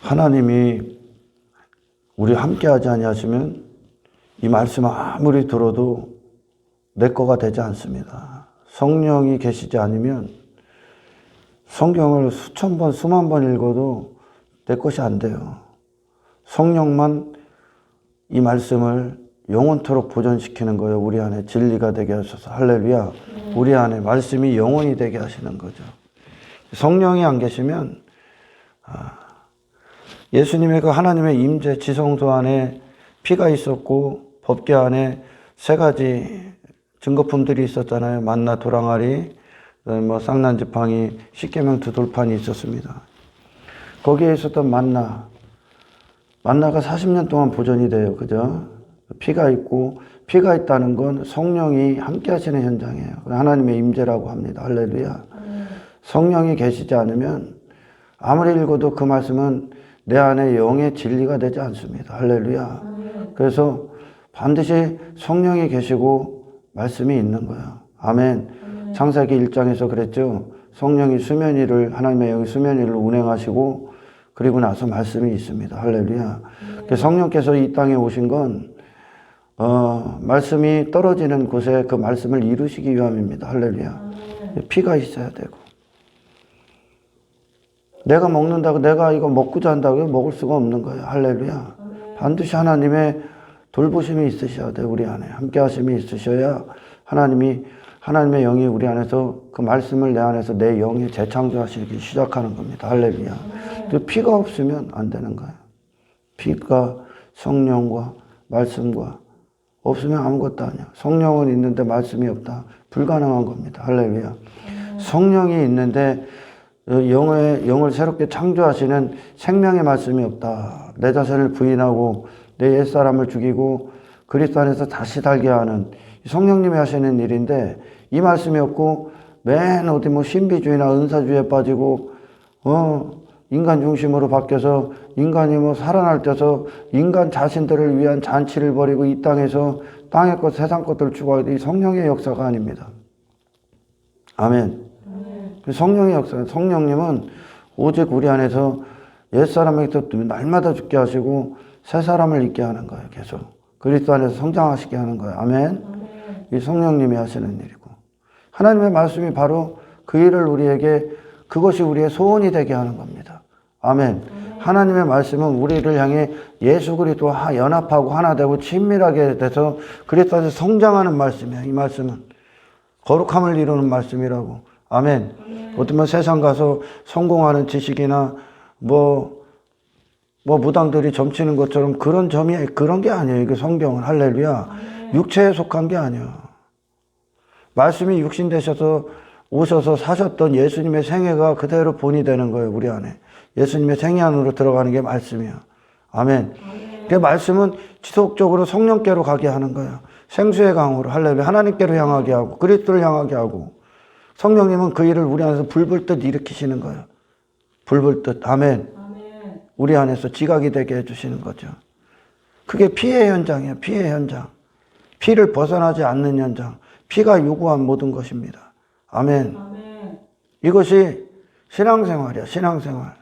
하나님이 우리 함께하지 아니하시면 이 말씀 아무리 들어도 내 거가 되지 않습니다. 성령이 계시지 않으면 성경을 수천 번, 수만 번 읽어도 내 것이 안 돼요. 성령만 이 말씀을 영원토록 보존시키는 거예요. 우리 안에 진리가 되게 하셔서. 할렐루야. 우리 안에 말씀이 영원히 되게 하시는 거죠. 성령이 안 계시면 예수님의 그 하나님의 임재 지성소 안에 피가 있었고 법궤 안에 세 가지 증거품들이 있었잖아요. 만나, 도랑아리, 뭐 쌍난지팡이, 십계명 두 돌판이 있었습니다. 거기에 있었던 만나가 40년 동안 보존이 돼요. 그죠? 피가 있고, 피가 있다는 건 성령이 함께 하시는 현장이에요. 하나님의 임재라고 합니다. 할렐루야. 성령이 계시지 않으면 아무리 읽어도 그 말씀은 내 안에 영의 진리가 되지 않습니다. 할렐루야. 그래서 반드시 성령이 계시고 말씀이 있는 거예요. 아멘. 창세기 1장에서 그랬죠. 성령이 수면 위를, 하나님의 영이 수면 위를 운행하시고 그리고 나서 말씀이 있습니다. 할렐루야. 성령께서 이 땅에 오신 건 말씀이 떨어지는 곳에 그 말씀을 이루시기 위함입니다. 할렐루야. 피가 있어야 되고. 내가 먹는다고, 내가 이거 먹고자 한다고 먹을 수가 없는 거예요. 할렐루야. 반드시 하나님의 돌보심이 있으셔야 돼요. 우리 안에. 함께 하심이 있으셔야 하나님의 영이 우리 안에서 그 말씀을 내 안에서 내 영이 재창조하시기 시작하는 겁니다. 할렐루야. 그 피가 없으면 안 되는 거예요. 피가 성령과 말씀과 없으면 아무것도 아니야. 성령은 있는데 말씀이 없다. 불가능한 겁니다. 할렐루야. 성령이 있는데 영을 새롭게 창조하시는 생명의 말씀이 없다. 내 자신을 부인하고 내 옛사람을 죽이고 그리스도 안에서 다시 살게 하는 성령님이 하시는 일인데 이 말씀이 없고 맨 어디 뭐 신비주의나 은사주의에 빠지고 인간 중심으로 바뀌어서 인간이 뭐 살아날 때서 인간 자신들을 위한 잔치를 벌이고 이 땅에서 땅의 것 세상 것들을 추구하고 이 성령의 역사가 아닙니다. 아멘. 성령의 역사, 성령님은 오직 우리 안에서 옛사람에게서 날마다 죽게 하시고 새 사람을 있게 하는 거예요. 계속 그리스도 안에서 성장하시게 하는 거예요. 아멘. 이 성령님이 하시는 일이고 하나님의 말씀이 바로 그 일을 우리에게 그것이 우리의 소원이 되게 하는 겁니다. 아멘. 하나님의 말씀은 우리를 향해 예수 그리스도와 연합하고 하나 되고 친밀하게 돼서 그리스도 안에서 성장하는 말씀이에요. 이 말씀은 거룩함을 이루는 말씀이라고. 아멘. 어쩌면 세상 가서 성공하는 지식이나 뭐 무당들이 점치는 것처럼 그런 게 아니에요. 이게 성경은. 할렐루야. 육체에 속한 게 아니에요. 말씀이 육신 되셔서 오셔서 사셨던 예수님의 생애가 그대로 본이 되는 거예요. 우리 안에. 예수님의 생애 안으로 들어가는 게 말씀이에요. 아멘. 그 말씀은 지속적으로 성령께로 가게 하는 거예요. 생수의 강으로. 할렐루야. 하나님께로 향하게 하고 그리스도를 향하게 하고 성령님은 그 일을 우리 안에서 불불듯 일으키시는 거예요. 불불듯. 아멘. 우리 안에서 지각이 되게 해주시는 거죠. 그게 피의 현장이에요. 피의 현장. 피를 벗어나지 않는 현장. 피가 요구한 모든 것입니다. 아멘. 이것이 신앙생활이야. 신앙생활.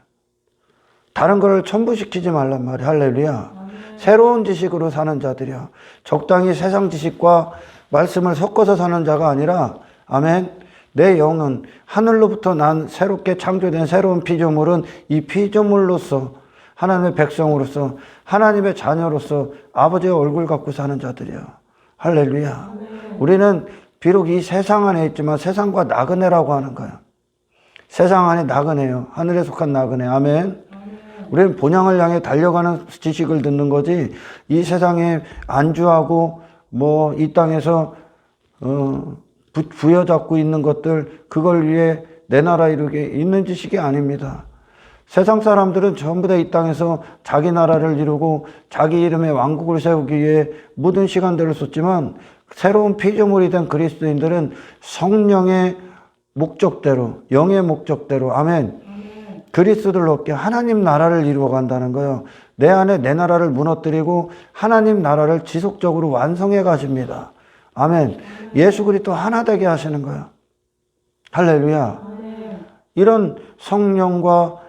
다른 걸 첨부시키지 말란 말이야. 할렐루야. 새로운 지식으로 사는 자들이야. 적당히 세상 지식과 말씀을 섞어서 사는 자가 아니라 아멘. 내 영은 하늘로부터 난 새롭게 창조된 새로운 피조물은 이 피조물로서 하나님의 백성으로서 하나님의 자녀로서 아버지의 얼굴 갖고 사는 자들이에요. 할렐루야. 우리는 비록 이 세상 안에 있지만 세상과 나그네라고 하는 거예요. 세상 안에 나그네요. 하늘에 속한 나그네. 아멘. 우리는 본향을 향해 달려가는 지식을 듣는 거지 이 세상에 안주하고 뭐 이 땅에서 부여잡고 있는 것들 그걸 위해 내 나라 이루게 있는 지식이 아닙니다. 세상 사람들은 전부 다 이 땅에서 자기 나라를 이루고 자기 이름의 왕국을 세우기 위해 모든 시간들을 썼지만 새로운 피조물이 된 그리스도인들은 성령의 목적대로 영의 목적대로 아멘. 그리스도를 얻게 하나님 나라를 이루어 간다는 거예요. 내 안에 내 나라를 무너뜨리고 하나님 나라를 지속적으로 완성해 가십니다. 아멘. 예수 그리스도 하나 되게 하시는 거예요. 할렐루야. 이런 성령과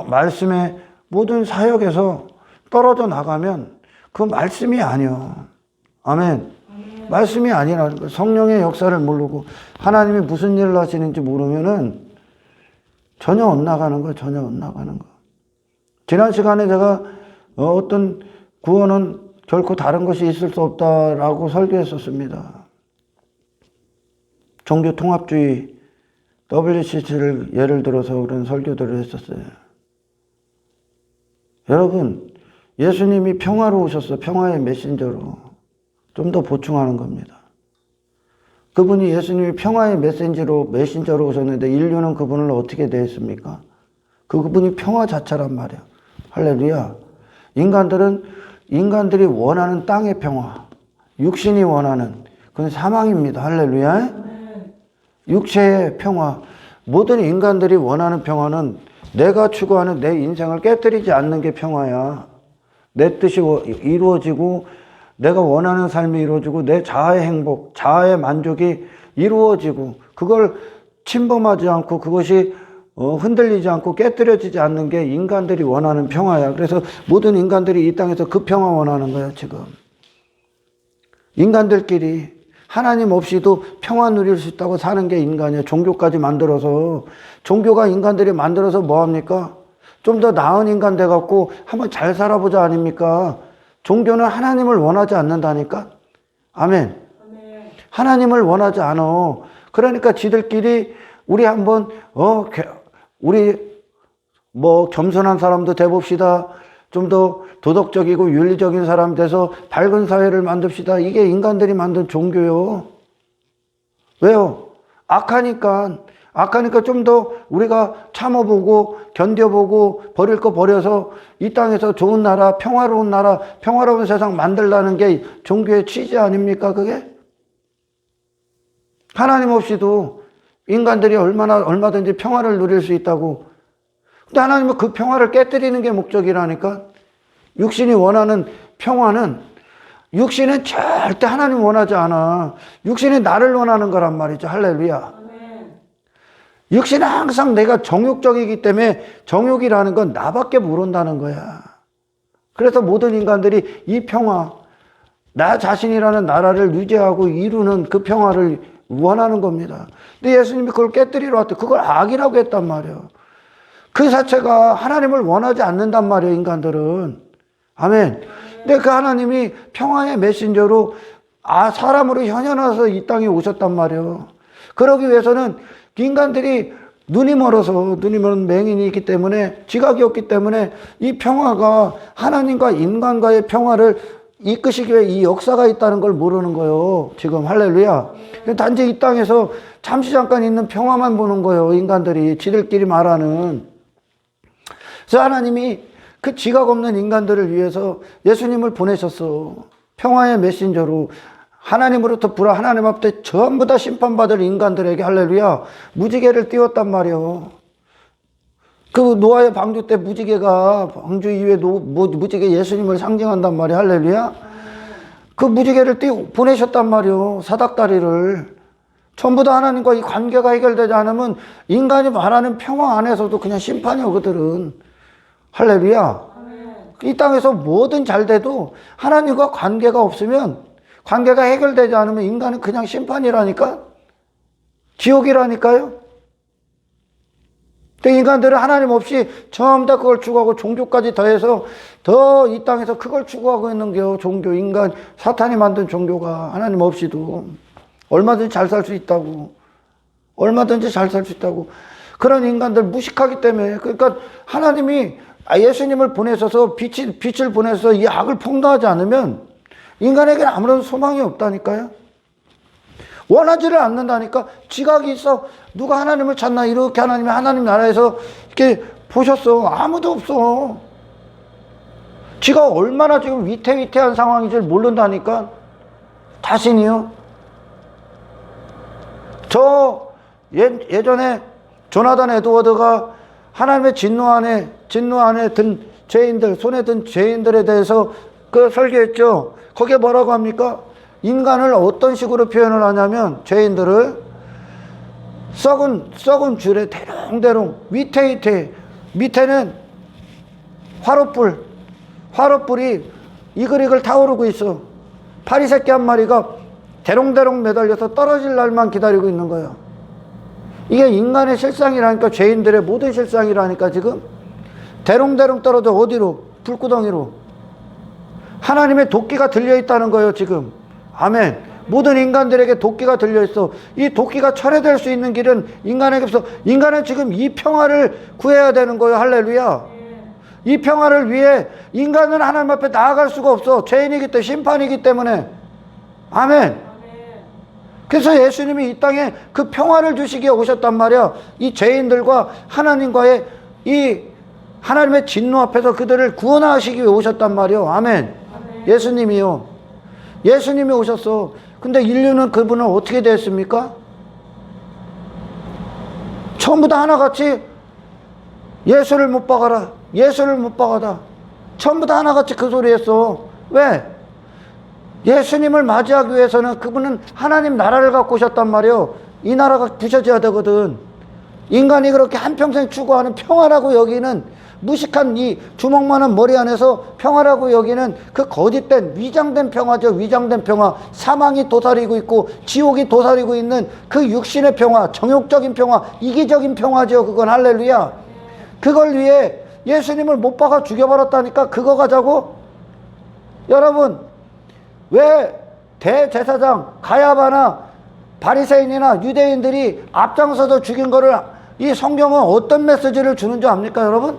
말씀의 모든 사역에서 떨어져 나가면 그 말씀이 아니요. 아멘. 말씀이 아니라 성령의 역사를 모르고 하나님이 무슨 일을 하시는지 모르면은 전혀 엇나가는 거예요. 전혀 엇나가는 거. 지난 시간에 제가 어떤 구원은 결코 다른 것이 있을 수 없다라고 설교했었습니다. 종교 통합주의 WCC를 예를 들어서 그런 설교들을 했었어요. 여러분, 예수님이 평화로 오셨어. 평화의 메신저로. 좀 더 보충하는 겁니다. 그분이 예수님이 평화의 메신저로 오셨는데 인류는 그분을 어떻게 대했습니까? 그분이 평화 자체란 말이야. 할렐루야. 인간들이 원하는 땅의 평화, 육신이 원하는 그건 사망입니다. 할렐루야. 육체의 평화, 모든 인간들이 원하는 평화는 내가 추구하는 내 인생을 깨뜨리지 않는 게 평화야. 내 뜻이 이루어지고 내가 원하는 삶이 이루어지고 내 자아의 행복, 자아의 만족이 이루어지고 그걸 침범하지 않고 그것이 흔들리지 않고 깨뜨려지지 않는 게 인간들이 원하는 평화야. 그래서 모든 인간들이 이 땅에서 그 평화 원하는 거야, 지금. 인간들끼리 하나님 없이도 평화 누릴 수 있다고 사는 게 인간이야. 종교까지 만들어서. 종교가 인간들이 만들어서 뭐합니까? 좀 더 나은 인간 돼갖고 한번 잘 살아보자 아닙니까? 종교는 하나님을 원하지 않는다니까? 아멘. 하나님을 원하지 않아. 그러니까 지들끼리 우리 한번, 우리 겸손한 사람도 돼봅시다. 좀 더 도덕적이고 윤리적인 사람 돼서 밝은 사회를 만듭시다. 이게 인간들이 만든 종교요. 왜요? 악하니까 좀 더 우리가 참아보고 견뎌보고 버릴 거 버려서 이 땅에서 좋은 나라, 평화로운 세상 만들라는 게 종교의 취지 아닙니까, 그게? 하나님 없이도 인간들이 얼마든지 평화를 누릴 수 있다고. 근데 하나님은 그 평화를 깨뜨리는 게 목적이라니까. 육신이 원하는 평화는 육신은 절대 하나님 원하지 않아. 육신이 나를 원하는 거란 말이죠. 할렐루야. 육신은 항상 내가 정욕적이기 때문에 정욕이라는 건 나밖에 모른다는 거야. 그래서 모든 인간들이 이 평화, 나 자신이라는 나라를 유지하고 이루는 그 평화를 원하는 겁니다. 근데 예수님이 그걸 깨뜨리러 왔대. 그걸 악이라고 했단 말이에요. 그 자체가 하나님을 원하지 않는단 말이에요, 인간들은. 아멘. 근데 그 하나님이 평화의 메신저로 사람으로 현현와서 이 땅에 오셨단 말이에요. 그러기 위해서는 인간들이 눈이 먼 맹인이 있기 때문에, 지각이 없기 때문에 이 평화가 하나님과 인간과의 평화를 이끄시기 위해 이 역사가 있다는 걸 모르는 거예요. 지금 할렐루야. 단지 이 땅에서 잠시 잠깐 있는 평화만 보는 거예요. 인간들이 지들끼리 말하는. 그래서 하나님이 그 지각 없는 인간들을 위해서 예수님을 보내셨어. 평화의 메신저로. 하나님으로부터 하나님 앞에 전부 다 심판받을 인간들에게 할렐루야 무지개를 띄웠단 말이에요. 그 노아의 방주 때 무지개가 방주 이후에 무지개 예수님을 상징한단 말이야. 할렐루야. 그 무지개를 보내셨단 말이에요. 사닥다리를. 전부 다 하나님과 이 관계가 해결되지 않으면 인간이 말하는 평화 안에서도 그냥 심판이요, 그들은. 할렐루야. 이 땅에서 뭐든 잘 돼도 하나님과 관계가 없으면, 관계가 해결되지 않으면 인간은 그냥 심판이라니까? 지옥이라니까요? 근데 인간들은 하나님 없이 전부 다 그걸 추구하고 종교까지 더해서 더 이 땅에서 그걸 추구하고 있는 게요. 종교, 인간, 사탄이 만든 종교가 하나님 없이도 얼마든지 잘 살 수 있다고. 얼마든지 잘 살 수 있다고. 그런 인간들 무식하기 때문에. 그러니까 하나님이 예수님을 보내셔서 빛을 보내서 이 악을 폭로하지 않으면 인간에게는 아무런 소망이 없다니까요. 원하지를 않는다니까. 지각이 있어. 누가 하나님을 찾나. 이렇게 하나님 나라에서 이렇게 보셨어. 아무도 없어. 지가 얼마나 지금 위태위태한 상황인지 모른다니까. 자신이요. 예전에 조나단 에드워드가 하나님의 진노 안에 든 죄인들, 손에 든 죄인들에 대해서 그 설교했죠. 거기에 뭐라고 합니까? 인간을 어떤 식으로 표현을 하냐면, 죄인들을 썩은 줄에 대롱대롱, 위태위태, 밑에는 화롯불이 이글이글 타오르고 있어. 파리새끼 한 마리가 대롱대롱 매달려서 떨어질 날만 기다리고 있는 거야. 이게 인간의 실상이라니까. 죄인들의 모든 실상이라니까. 지금 대롱대롱 떨어져. 어디로? 불구덩이로. 하나님의 도끼가 들려있다는 거예요 지금. 아멘. 모든 인간들에게 도끼가 들려있어. 이 도끼가 철회될 수 있는 길은 인간에게 없어. 인간은 지금 이 평화를 구해야 되는 거예요. 할렐루야. 이 평화를 위해 인간은 하나님 앞에 나아갈 수가 없어. 죄인이기 때문에, 심판이기 때문에. 아멘. 그래서 예수님이 이 땅에 그 평화를 주시기에 오셨단 말이야. 이 죄인들과 하나님과의 이 하나님의 진노 앞에서 그들을 구원하시기 위해 오셨단 말이야. 아멘. 예수님이요. 예수님이 오셨어. 근데 인류는 그분을 어떻게 됐습니까? 전부 다 하나같이 예수를 못 박아라. 예수를 못 박아다. 전부 다 하나같이 그 소리 했어. 왜? 예수님을 맞이하기 위해서는 그분은 하나님 나라를 갖고 오셨단 말이에요. 이 나라가 부셔져야 되거든. 인간이 그렇게 한평생 추구하는 평화라고 여기는 무식한 이 주먹만한 머리 안에서 평화라고 여기는 그 거짓된 위장된 평화죠. 위장된 평화. 사망이 도사리고 있고 지옥이 도사리고 있는 그 육신의 평화, 정욕적인 평화, 이기적인 평화죠. 그건 할렐루야. 그걸 위해 예수님을 못 박아 죽여버렸다니까. 그거 가자고? 여러분, 왜 대제사장 가야바나 바리새인이나 유대인들이 앞장서서 죽인 거를 이 성경은 어떤 메시지를 주는 줄 압니까 여러분?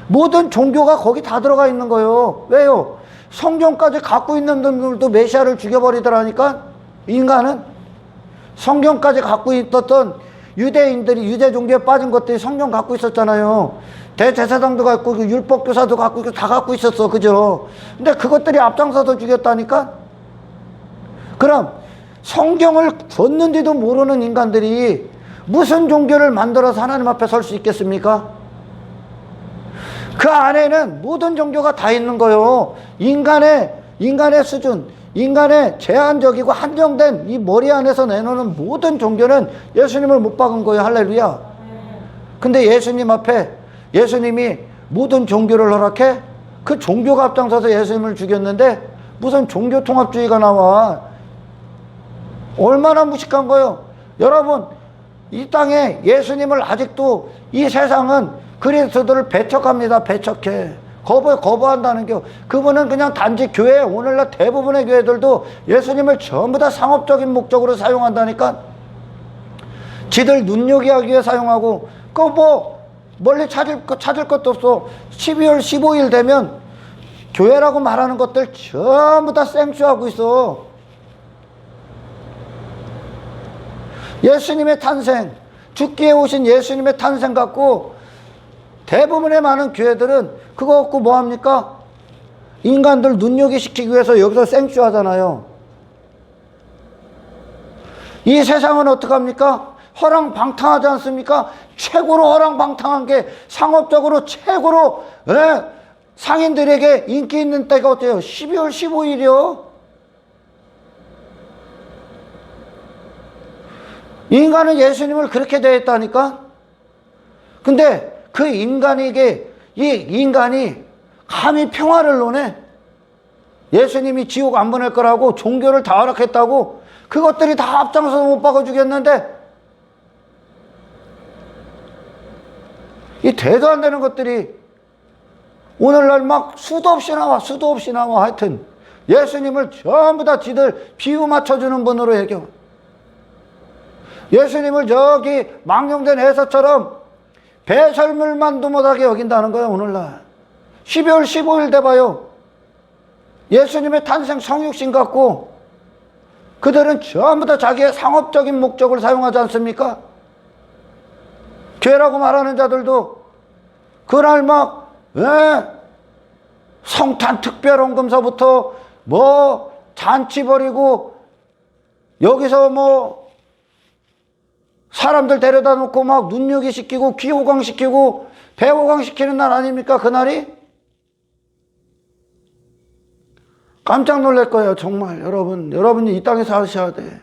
모든 종교가 거기 다 들어가 있는 거예요. 왜요? 성경까지 갖고 있는 분들도 메시아를 죽여버리더라니까. 인간은 성경까지 갖고 있었던 유대인들이, 유대 종교에 빠진 것들이 성경 갖고 있었잖아요. 대제사장도 갖고 있고 율법교사도 갖고 있고 다 갖고 있었어. 그죠? 근데 그것들이 앞장서서 죽였다니까. 그럼 성경을 줬는지도 모르는 인간들이 무슨 종교를 만들어서 하나님 앞에 설 수 있겠습니까? 그 안에는 모든 종교가 다 있는 거예요. 인간의 수준, 인간의 제한적이고 한정된 이 머리 안에서 내놓는 모든 종교는 예수님을 못 박은 거예요. 할렐루야. 근데 예수님 앞에 예수님이 모든 종교를 허락해? 그 종교가 앞장서서 예수님을 죽였는데 무슨 종교통합주의가 나와. 얼마나 무식한 거예요. 여러분, 이 땅에 예수님을 아직도 이 세상은 그리스도를 배척합니다. 배척해. 거부한다는 게. 그분은 그냥 단지 교회, 오늘날 대부분의 교회들도 예수님을 전부 다 상업적인 목적으로 사용한다니까. 지들 눈요기 하기 위해 사용하고, 멀리 찾을 것도 없어. 12월 15일 되면 교회라고 말하는 것들 전부 다 생쇼하고 있어. 예수님의 탄생, 죽기에 오신 예수님의 탄생 갖고 대부분의 많은 교회들은 그거 갖고 뭐합니까? 인간들 눈요기 시키기 위해서 여기서 생쇼하잖아요. 이 세상은 어떡합니까? 허랑방탕하지 않습니까? 최고로 허랑방탕한 게 상업적으로 최고로 상인들에게 인기 있는 때가 어때요? 12월 15일이요. 인간은 예수님을 그렇게 대했다니까. 근데 그 인간에게 이 인간이 감히 평화를 논해. 예수님이 지옥 안 보낼 거라고 종교를 다 허락했다고. 그것들이 다 앞장서서 못 박아 주겠는데 이 대도 안 되는 것들이 오늘날 막 수도 없이 나와. 하여튼 예수님을 전부 다 지들 비유 맞춰주는 분으로 여겨. 예수님을 저기 망령된 에서처럼 배설물만도 못하게 여긴다는 거예요. 오늘날 12월 15일 돼봐요. 예수님의 탄생 성육신 갖고 그들은 전부 다 자기의 상업적인 목적을 사용하지 않습니까? 교회라고 말하는 자들도 그날 막 성탄 특별헌금서부터 뭐 잔치 벌이고 여기서 뭐 사람들 데려다 놓고 막 눈요기 시키고 귀호강 시키고 배호강 시키는 날 아닙니까? 그날이? 깜짝 놀랄 거예요. 정말 여러분이 이 땅에 사셔야 돼.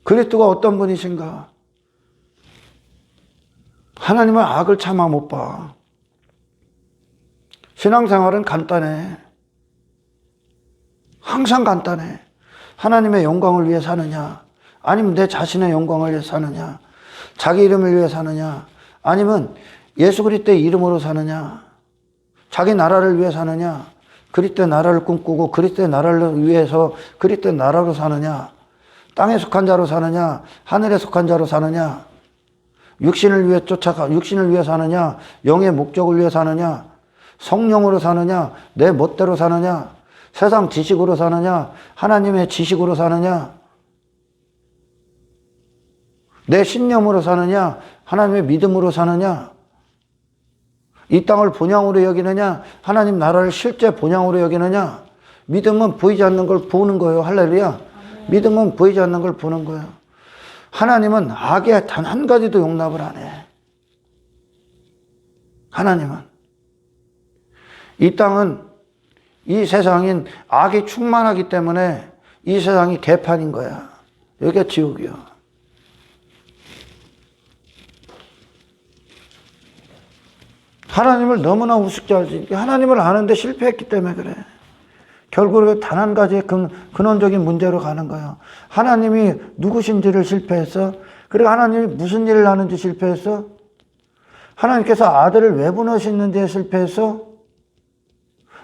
그리스도가 어떤 분이신가? 하나님은 악을 참아 못 봐. 신앙생활은 간단해. 항상 간단해. 하나님의 영광을 위해 사느냐, 아니면 내 자신의 영광을 위해 사느냐, 자기 이름을 위해 사느냐, 아니면 예수 그리스도의 이름으로 사느냐, 자기 나라를 위해 사느냐, 그리스도의 나라를 꿈꾸고 그리스도의 나라를 위해서 그리스도의 나라로 사느냐, 땅에 속한 자로 사느냐, 하늘에 속한 자로 사느냐, 육신을 위해 사느냐, 영의 목적을 위해 사느냐, 성령으로 사느냐, 내 멋대로 사느냐, 세상 지식으로 사느냐, 하나님의 지식으로 사느냐, 내 신념으로 사느냐, 하나님의 믿음으로 사느냐, 이 땅을 본향으로 여기느냐, 하나님 나라를 실제 본향으로 여기느냐. 믿음은 보이지 않는 걸 보는 거예요. 할렐루야. 믿음은 보이지 않는 걸 보는 거예요. 하나님은 악에 단 한 가지도 용납을 안 해. 하나님은. 이 땅은, 이 세상인 악이 충만하기 때문에 이 세상이 개판인 거야. 여기가 지옥이야. 하나님을 너무나 우습게 알지. 하나님을 아는데 실패했기 때문에 그래. 결국은 단 한 가지의 근원적인 문제로 가는 거야. 하나님이 누구신지를 실패했어? 그리고 하나님이 무슨 일을 하는지 실패했어? 하나님께서 아들을 왜 보내셨는지에 실패했어?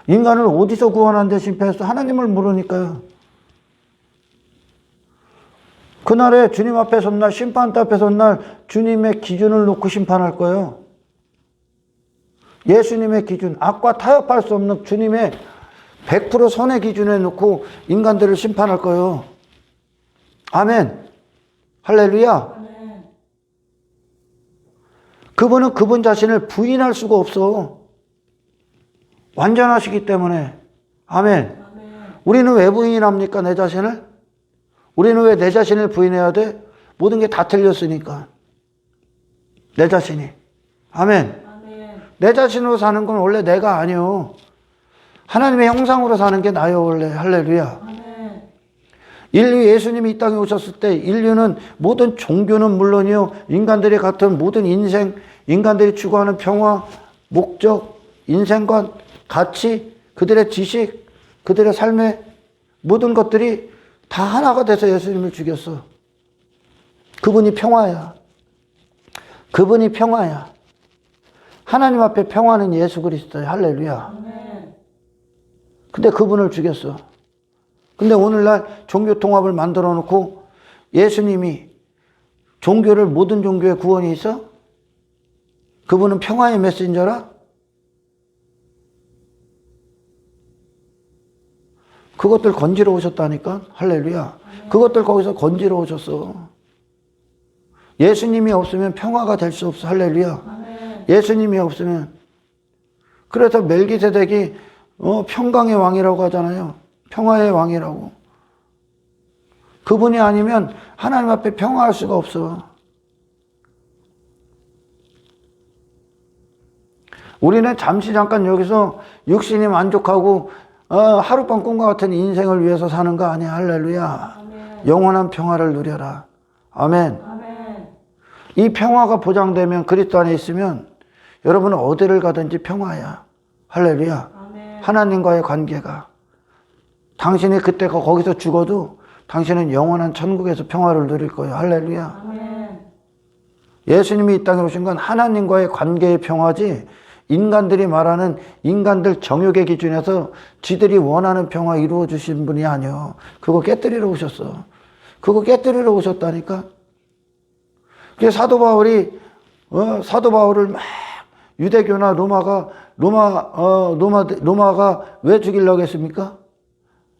인간을 어디서 구원하는데 실패했어? 하나님을 모르니까요. 그날에 주님 앞에 선 날, 심판대 앞에 선 날 주님의 기준을 놓고 심판할 거예요. 예수님의 기준, 악과 타협할 수 없는 주님의 100% 선의 기준에 놓고 인간들을 심판할 거예요. 아멘. 할렐루야. 아멘. 그분은 그분 자신을 부인할 수가 없어. 완전하시기 때문에. 아멘. 아멘. 우리는 왜 부인합니까? 내 자신을? 우리는 왜 내 자신을 부인해야 돼? 모든 게 다 틀렸으니까. 내 자신이. 아멘. 내 자신으로 사는 건 원래 내가 아니요. 하나님의 형상으로 사는 게 나요, 원래. 할렐루야. 아멘. 인류 예수님이 이 땅에 오셨을 때 인류는 모든 종교는 물론이요, 인간들이 같은 모든 인생, 인간들이 추구하는 평화, 목적, 인생관, 가치, 그들의 지식, 그들의 삶의 모든 것들이 다 하나가 돼서 예수님을 죽였어. 그분이 평화야. 그분이 평화야. 하나님 앞에 평화는 예수 그리스도야. 할렐루야. 근데 그분을 죽였어. 근데 오늘날 종교 통합을 만들어 놓고 예수님이 종교를, 모든 종교의 구원이 있어? 그분은 평화의 메신저라? 그것들 건지러 오셨다니까? 할렐루야. 그것들 거기서 건지러 오셨어. 예수님이 없으면 평화가 될 수 없어. 할렐루야. 예수님이 없으면. 그래서 멜기세덱이 평강의 왕이라고 하잖아요. 평화의 왕이라고. 그분이 아니면 하나님 앞에 평화할 수가 없어. 우리는 잠시 잠깐 여기서 육신이 만족하고 하룻밤 꿈과 같은 인생을 위해서 사는 거 아니야. 할렐루야. 아멘. 영원한 평화를 누려라. 아멘. 아멘. 이 평화가 보장되면, 그리스도 안에 있으면 여러분은 어디를 가든지 평화야. 할렐루야. 아멘. 하나님과의 관계가. 당신이 그때 거기서 죽어도 당신은 영원한 천국에서 평화를 누릴 거예요. 할렐루야. 아멘. 예수님이 이 땅에 오신 건 하나님과의 관계의 평화지, 인간들이 말하는 인간들 정욕의 기준에서 지들이 원하는 평화 이루어 주신 분이 아니요. 그거 깨뜨리러 오셨어. 그거 깨뜨리러 오셨다니까. 그래서 사도 바울을 막 유대교나 로마가 왜 죽이려고 했습니까?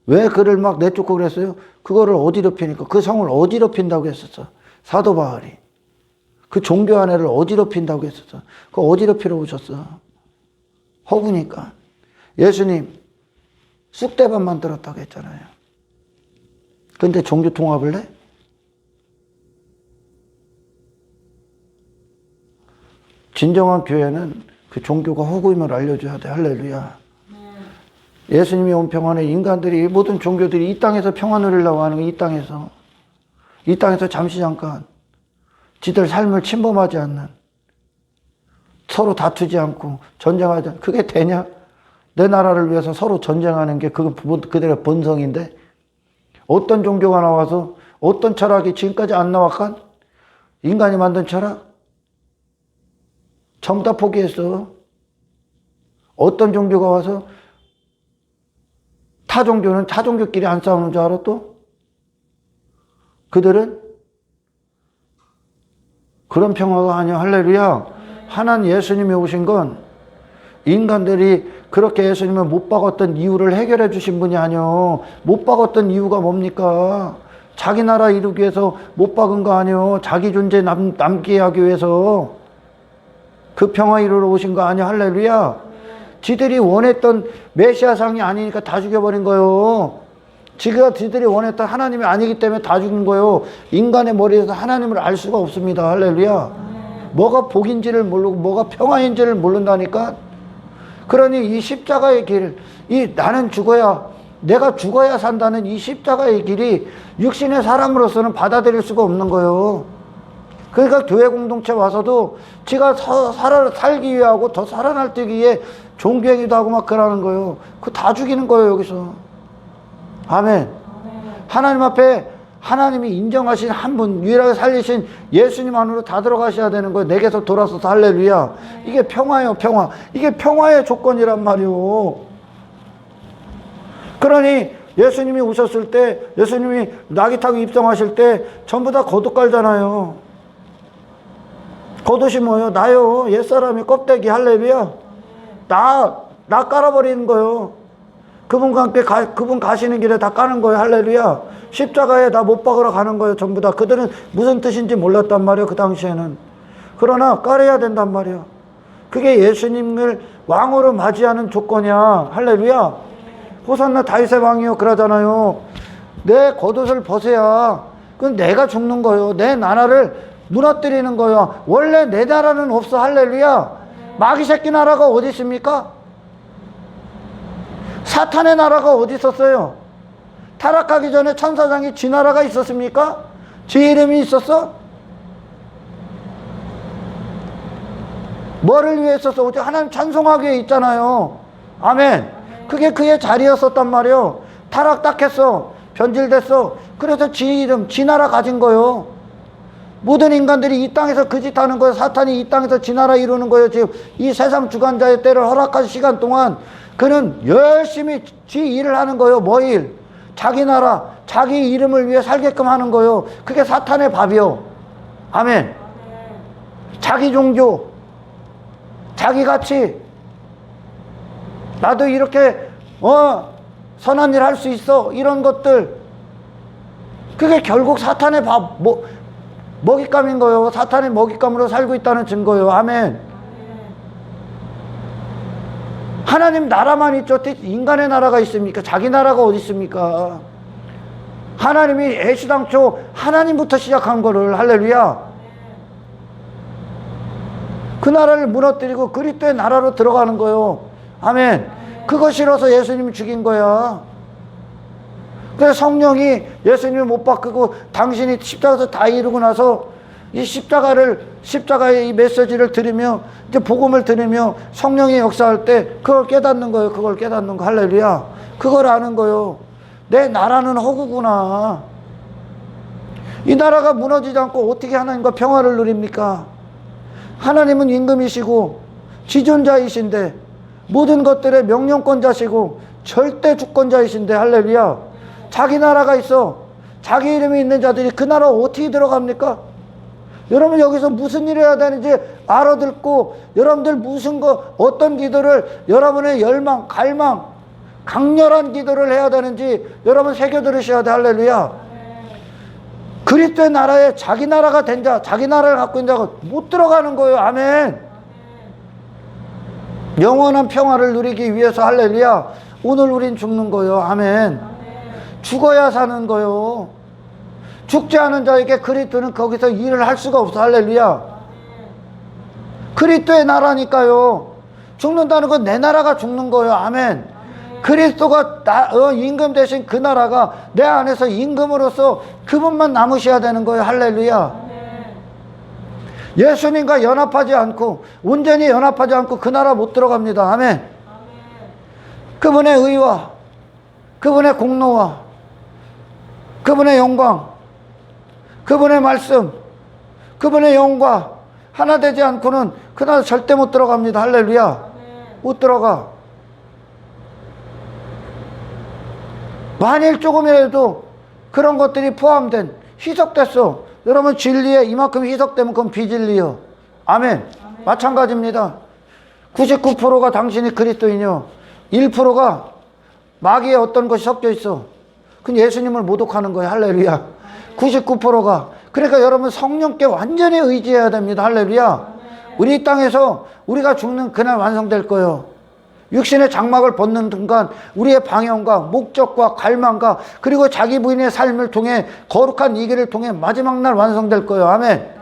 왜 그를 막 내쫓고 그랬어요? 그거를 어지럽히니까. 그 성을 어지럽힌다고 했었어. 사도 바울이. 그 종교 안에를 어지럽힌다고 했었어. 그거 어지럽히러 오셨어. 허구니까. 예수님 쑥대밭 만들었다고 했잖아요. 근데 종교 통합을 해? 진정한 교회는 그 종교가 허구임을 알려줘야 돼. 할렐루야. 예수님이 온 평화는 인간들이, 모든 종교들이 이 땅에서 평화 누리려고 하는 거야. 이 땅에서 잠시 잠깐 지들 삶을 침범하지 않는, 서로 다투지 않고 전쟁하지 않는, 그게 되냐? 내 나라를 위해서 서로 전쟁하는 게 그들의 본성인데 어떤 종교가 나와서 어떤 철학이 지금까지 안 나왔건 인간이 만든 철학? 전부 다 포기했어. 어떤 종교가 와서 타 종교는 타 종교끼리 안 싸우는 줄 알아 또? 그들은 그런 평화가 아니야. 할렐루야. 하나님 예수님이 오신 건 인간들이 그렇게 예수님을 못 박았던 이유를 해결해 주신 분이 아니요. 못 박았던 이유가 뭡니까? 자기 나라 이루기 위해서 못 박은 거 아니요. 자기 존재 남게 하기 위해서 그 평화 이루러 오신 거 아니야. 할렐루야. 지들이 원했던 메시아상이 아니니까 다 죽여버린 거요. 지들이 원했던 하나님이 아니기 때문에 다 죽인 거요. 인간의 머리에서 하나님을 알 수가 없습니다. 할렐루야. 뭐가 복인지를 모르고 뭐가 평화인지를 모른다니까. 그러니 이 십자가의 길, 이 나는 죽어야, 내가 죽어야 산다는 이 십자가의 길이 육신의 사람으로서는 받아들일 수가 없는 거예요. 그러니까 교회 공동체 와서도 지가 살기 위하고 더 살아날기 위해 종교행위도 하고 막 그러는 거예요. 그거 다 죽이는 거예요, 여기서. 아멘. 하나님 앞에 하나님이 인정하신 한 분, 유일하게 살리신 예수님 안으로 다 들어가셔야 되는 거예요. 내게서 돌아서서 할렐루야. 이게 평화예요, 평화. 이게 평화의 조건이란 말이요. 그러니 예수님이 오셨을 때, 예수님이 나귀 타고 입성하실 때 전부 다 겉옷 깔잖아요. 겉옷이 뭐예요? 나요. 옛사람이 껍데기. 할렐루야. 나 깔아버리는 거예요. 그분과 함께 그분 가시는 길에 다 까는 거예요. 할렐루야. 십자가에 다 못 박으러 가는 거예요. 전부 다. 그들은 무슨 뜻인지 몰랐단 말이에요. 그 당시에는. 그러나 깔아야 된단 말이에요. 그게 예수님을 왕으로 맞이하는 조건이야. 할렐루야. 호산나 다윗의 왕이요 그러잖아요. 내 겉옷을 벗어야 그건 내가 죽는 거예요. 내 나라를 무너뜨리는 거예요. 원래 내 나라는 없어. 할렐루야. 마귀 새끼 나라가 어디 있습니까? 사탄의 나라가 어디 있었어요? 타락하기 전에 천사장이 지 나라가 있었습니까? 지 이름이 있었어? 뭐를 위해 있었어? 하나님 찬송하기 위해 있잖아요. 아멘. 그게 그의 자리였었단 말이에요. 타락 딱 했어. 변질됐어. 그래서 지 이름, 지 나라 가진 거예요. 모든 인간들이 이 땅에서 그 짓 하는 거예요. 사탄이 이 땅에서 지 나라 이루는 거예요. 지금 이 세상 주관자의 때를 허락한 시간 동안 그는 열심히 지 일을 하는 거예요. 뭐 일? 자기 나라, 자기 이름을 위해 살게끔 하는 거예요. 그게 사탄의 밥이요. 아멘. 자기 종교, 자기 가치. 나도 이렇게 선한 일 할 수 있어. 이런 것들. 그게 결국 사탄의 밥, 먹잇감인 거예요. 사탄의 먹잇감으로 살고 있다는 증거예요. 아멘. 하나님 나라만 있죠. 인간의 나라가 있습니까? 자기 나라가 어디 있습니까? 하나님이 애시당초 하나님부터 시작한 거를. 할렐루야. 그 나라를 무너뜨리고 그리스도의 나라로 들어가는 거예요. 아멘. 그거 싫어서 예수님이 죽인 거야. 그래서 성령이 예수님을 못 바꾸고 당신이 십자가에서 다 이루고 나서 이 십자가의 이 메시지를 들으며 이제 복음을 들으며 성령이 역사할 때 그걸 깨닫는 거예요. 그걸 깨닫는 거. 할렐루야. 그걸 아는 거예요. 내 나라는 허구구나. 이 나라가 무너지지 않고 어떻게 하나님과 평화를 누립니까? 하나님은 임금이시고 지존자이신데 모든 것들의 명령권자시고 절대 주권자이신데. 할렐루야. 자기 나라가 있어. 자기 이름이 있는 자들이 그 나라 어떻게 들어갑니까? 여러분 여기서 무슨 일을 해야 되는지 알아듣고 여러분들 어떤 기도를 여러분의 열망, 갈망, 강렬한 기도를 해야 되는지 여러분 새겨 들으셔야 돼. 할렐루야. 그리스도의 나라에 자기 나라가 된 자, 자기 나라를 갖고 있는 자가 못 들어가는 거예요. 아멘. 영원한 평화를 누리기 위해서. 할렐루야. 오늘 우린 죽는 거예요. 아멘. 죽어야 사는 거예요. 죽지 않은 자에게 그리스도는 거기서 일을 할 수가 없어. 할렐루야. 그리스도의 나라니까요. 죽는다는 건 내 나라가 죽는 거예요. 아멘. 그리스도가 임금 대신 그 나라가 내 안에서 임금으로서 그분만 남으셔야 되는 거예요. 할렐루야. 예수님과 연합하지 않고 온전히 연합하지 않고 그 나라 못 들어갑니다. 아멘. 그분의 의와 그분의 공로와 그분의 영광, 그분의 말씀, 그분의 영과 하나 되지 않고는 그날 절대 못 들어갑니다. 할렐루야. 못 들어가. 만일 조금이라도 그런 것들이 포함된, 희석됐어. 여러분 진리에 이만큼 희석되면 그건 비진리요. 아멘. 마찬가지입니다. 99%가 당신이 그리스도이뇨. 1%가 마귀의 어떤 것이 섞여 있어. 그건 예수님을 모독하는 거예요. 할렐루야. 99%가. 그러니까 여러분 성령께 완전히 의지해야 됩니다. 할렐루야. 우리 이 땅에서 우리가 죽는 그날 완성될 거예요. 육신의 장막을 벗는 순간 우리의 방향과 목적과 갈망과 그리고 자기 부인의 삶을 통해 거룩한 이 길을 통해 마지막 날 완성될 거예요. 아멘.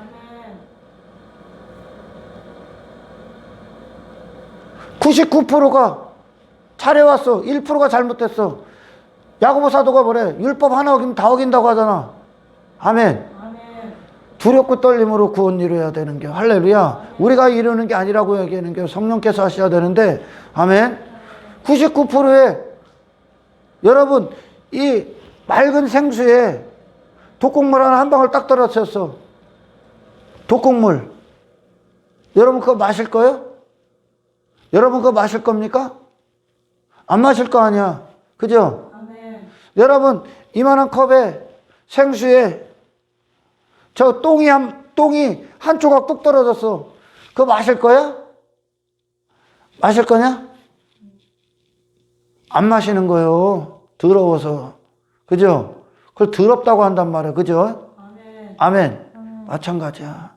99%가 잘해왔어. 1%가 잘못했어. 야고보 사도가 뭐래? 율법 하나 어기면 다 어긴다고 하잖아. 아멘. 두렵고 떨림으로 구원 이루어야 되는 게 할렐루야. 우리가 이루는 게 아니라고 얘기하는 게 성령께서 하셔야 되는데 아멘. 99%의 여러분 이 맑은 생수에 독곡물 하나 한 방울 딱 떨어졌어. 독곡물. 여러분 그거 마실 거예요? 여러분 그거 마실 겁니까? 안 마실 거 아니야. 그죠? 아멘. 여러분 이만한 컵에 생수에 저 똥이 한 조각 뚝 떨어졌어. 그거 마실 거야? 마실 거냐? 안 마시는 거예요. 더러워서. 그죠? 그걸 더럽다고 한단 말이야. 그죠? 아멘. 아멘. 마찬가지야.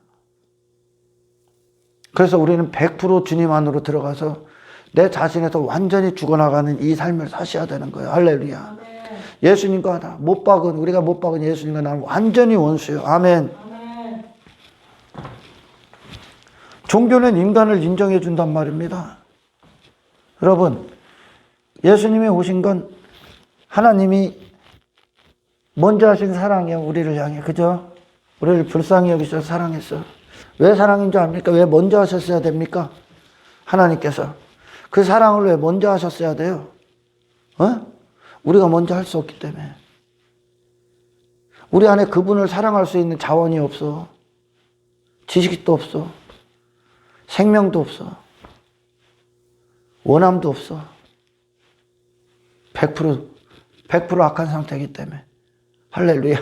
그래서 우리는 100% 주님 안으로 들어가서 내 자신에서 완전히 죽어나가는 이 삶을 사셔야 되는 거예요. 할렐루야. 아멘. 예수님과 나 못 박은 우리가 못 박은 예수님과 나는 완전히 원수예요. 아멘. 아멘. 종교는 인간을 인정해 준단 말입니다. 여러분 예수님이 오신 건 하나님이 먼저 하신 사랑이에요. 우리를 향해. 그죠? 우리를 불쌍히 여기셔서 사랑했어. 왜 사랑인 줄 압니까? 왜 먼저 하셨어야 됩니까? 하나님께서 그 사랑을 왜 먼저 하셨어야 돼요? 우리가 먼저 할 수 없기 때문에. 우리 안에 그분을 사랑할 수 있는 자원이 없어. 지식도 없어. 생명도 없어. 원함도 없어. 100% 악한 상태이기 때문에. 할렐루야.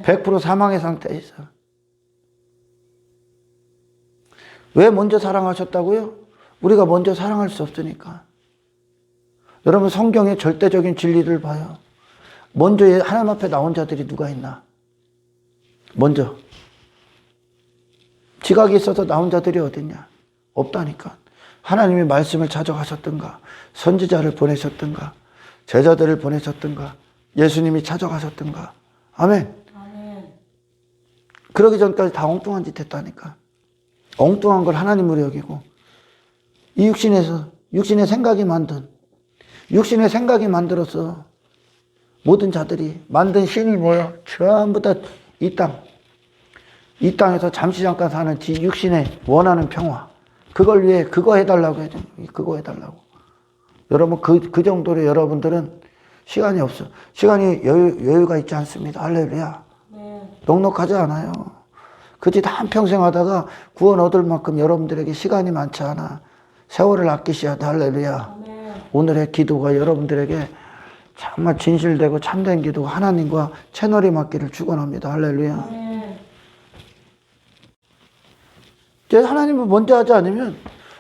100% 사망의 상태에 있어. 왜 먼저 사랑하셨다고요? 우리가 먼저 사랑할 수 없으니까. 여러분 성경의 절대적인 진리를 봐요. 먼저 하나님 앞에 나온 자들이 누가 있나? 먼저. 지각이 있어서 나온 자들이 어딨냐? 없다니까. 하나님이 말씀을 찾아가셨던가, 선지자를 보내셨던가, 제자들을 보내셨던가, 예수님이 찾아가셨던가. 아멘. 아멘. 그러기 전까지 다 엉뚱한 짓 했다니까. 엉뚱한 걸 하나님으로 여기고 이 육신의 생각이 만들어서 모든 자들이 만든 신이 뭐야? 전부 다 이 땅에서 잠시 잠깐 사는 지 육신의 원하는 평화. 그걸 위해 그거 해달라고 해줘. 그거 해달라고. 여러분 그 정도로 여러분들은 시간이 없어. 시간이 여유가 있지 않습니다. 할렐루야. 네. 넉넉하지 않아요. 그 짓 한평생 하다가 구원 얻을 만큼 여러분들에게 시간이 많지 않아. 세월을 아끼셔야 돼. 할렐루야. 네. 오늘의 기도가 여러분들에게 정말 진실되고 참된 기도가 하나님과 채널이 맞기를 축원합니다. 할렐루야. 네. 하나님을 먼저 하지 않으면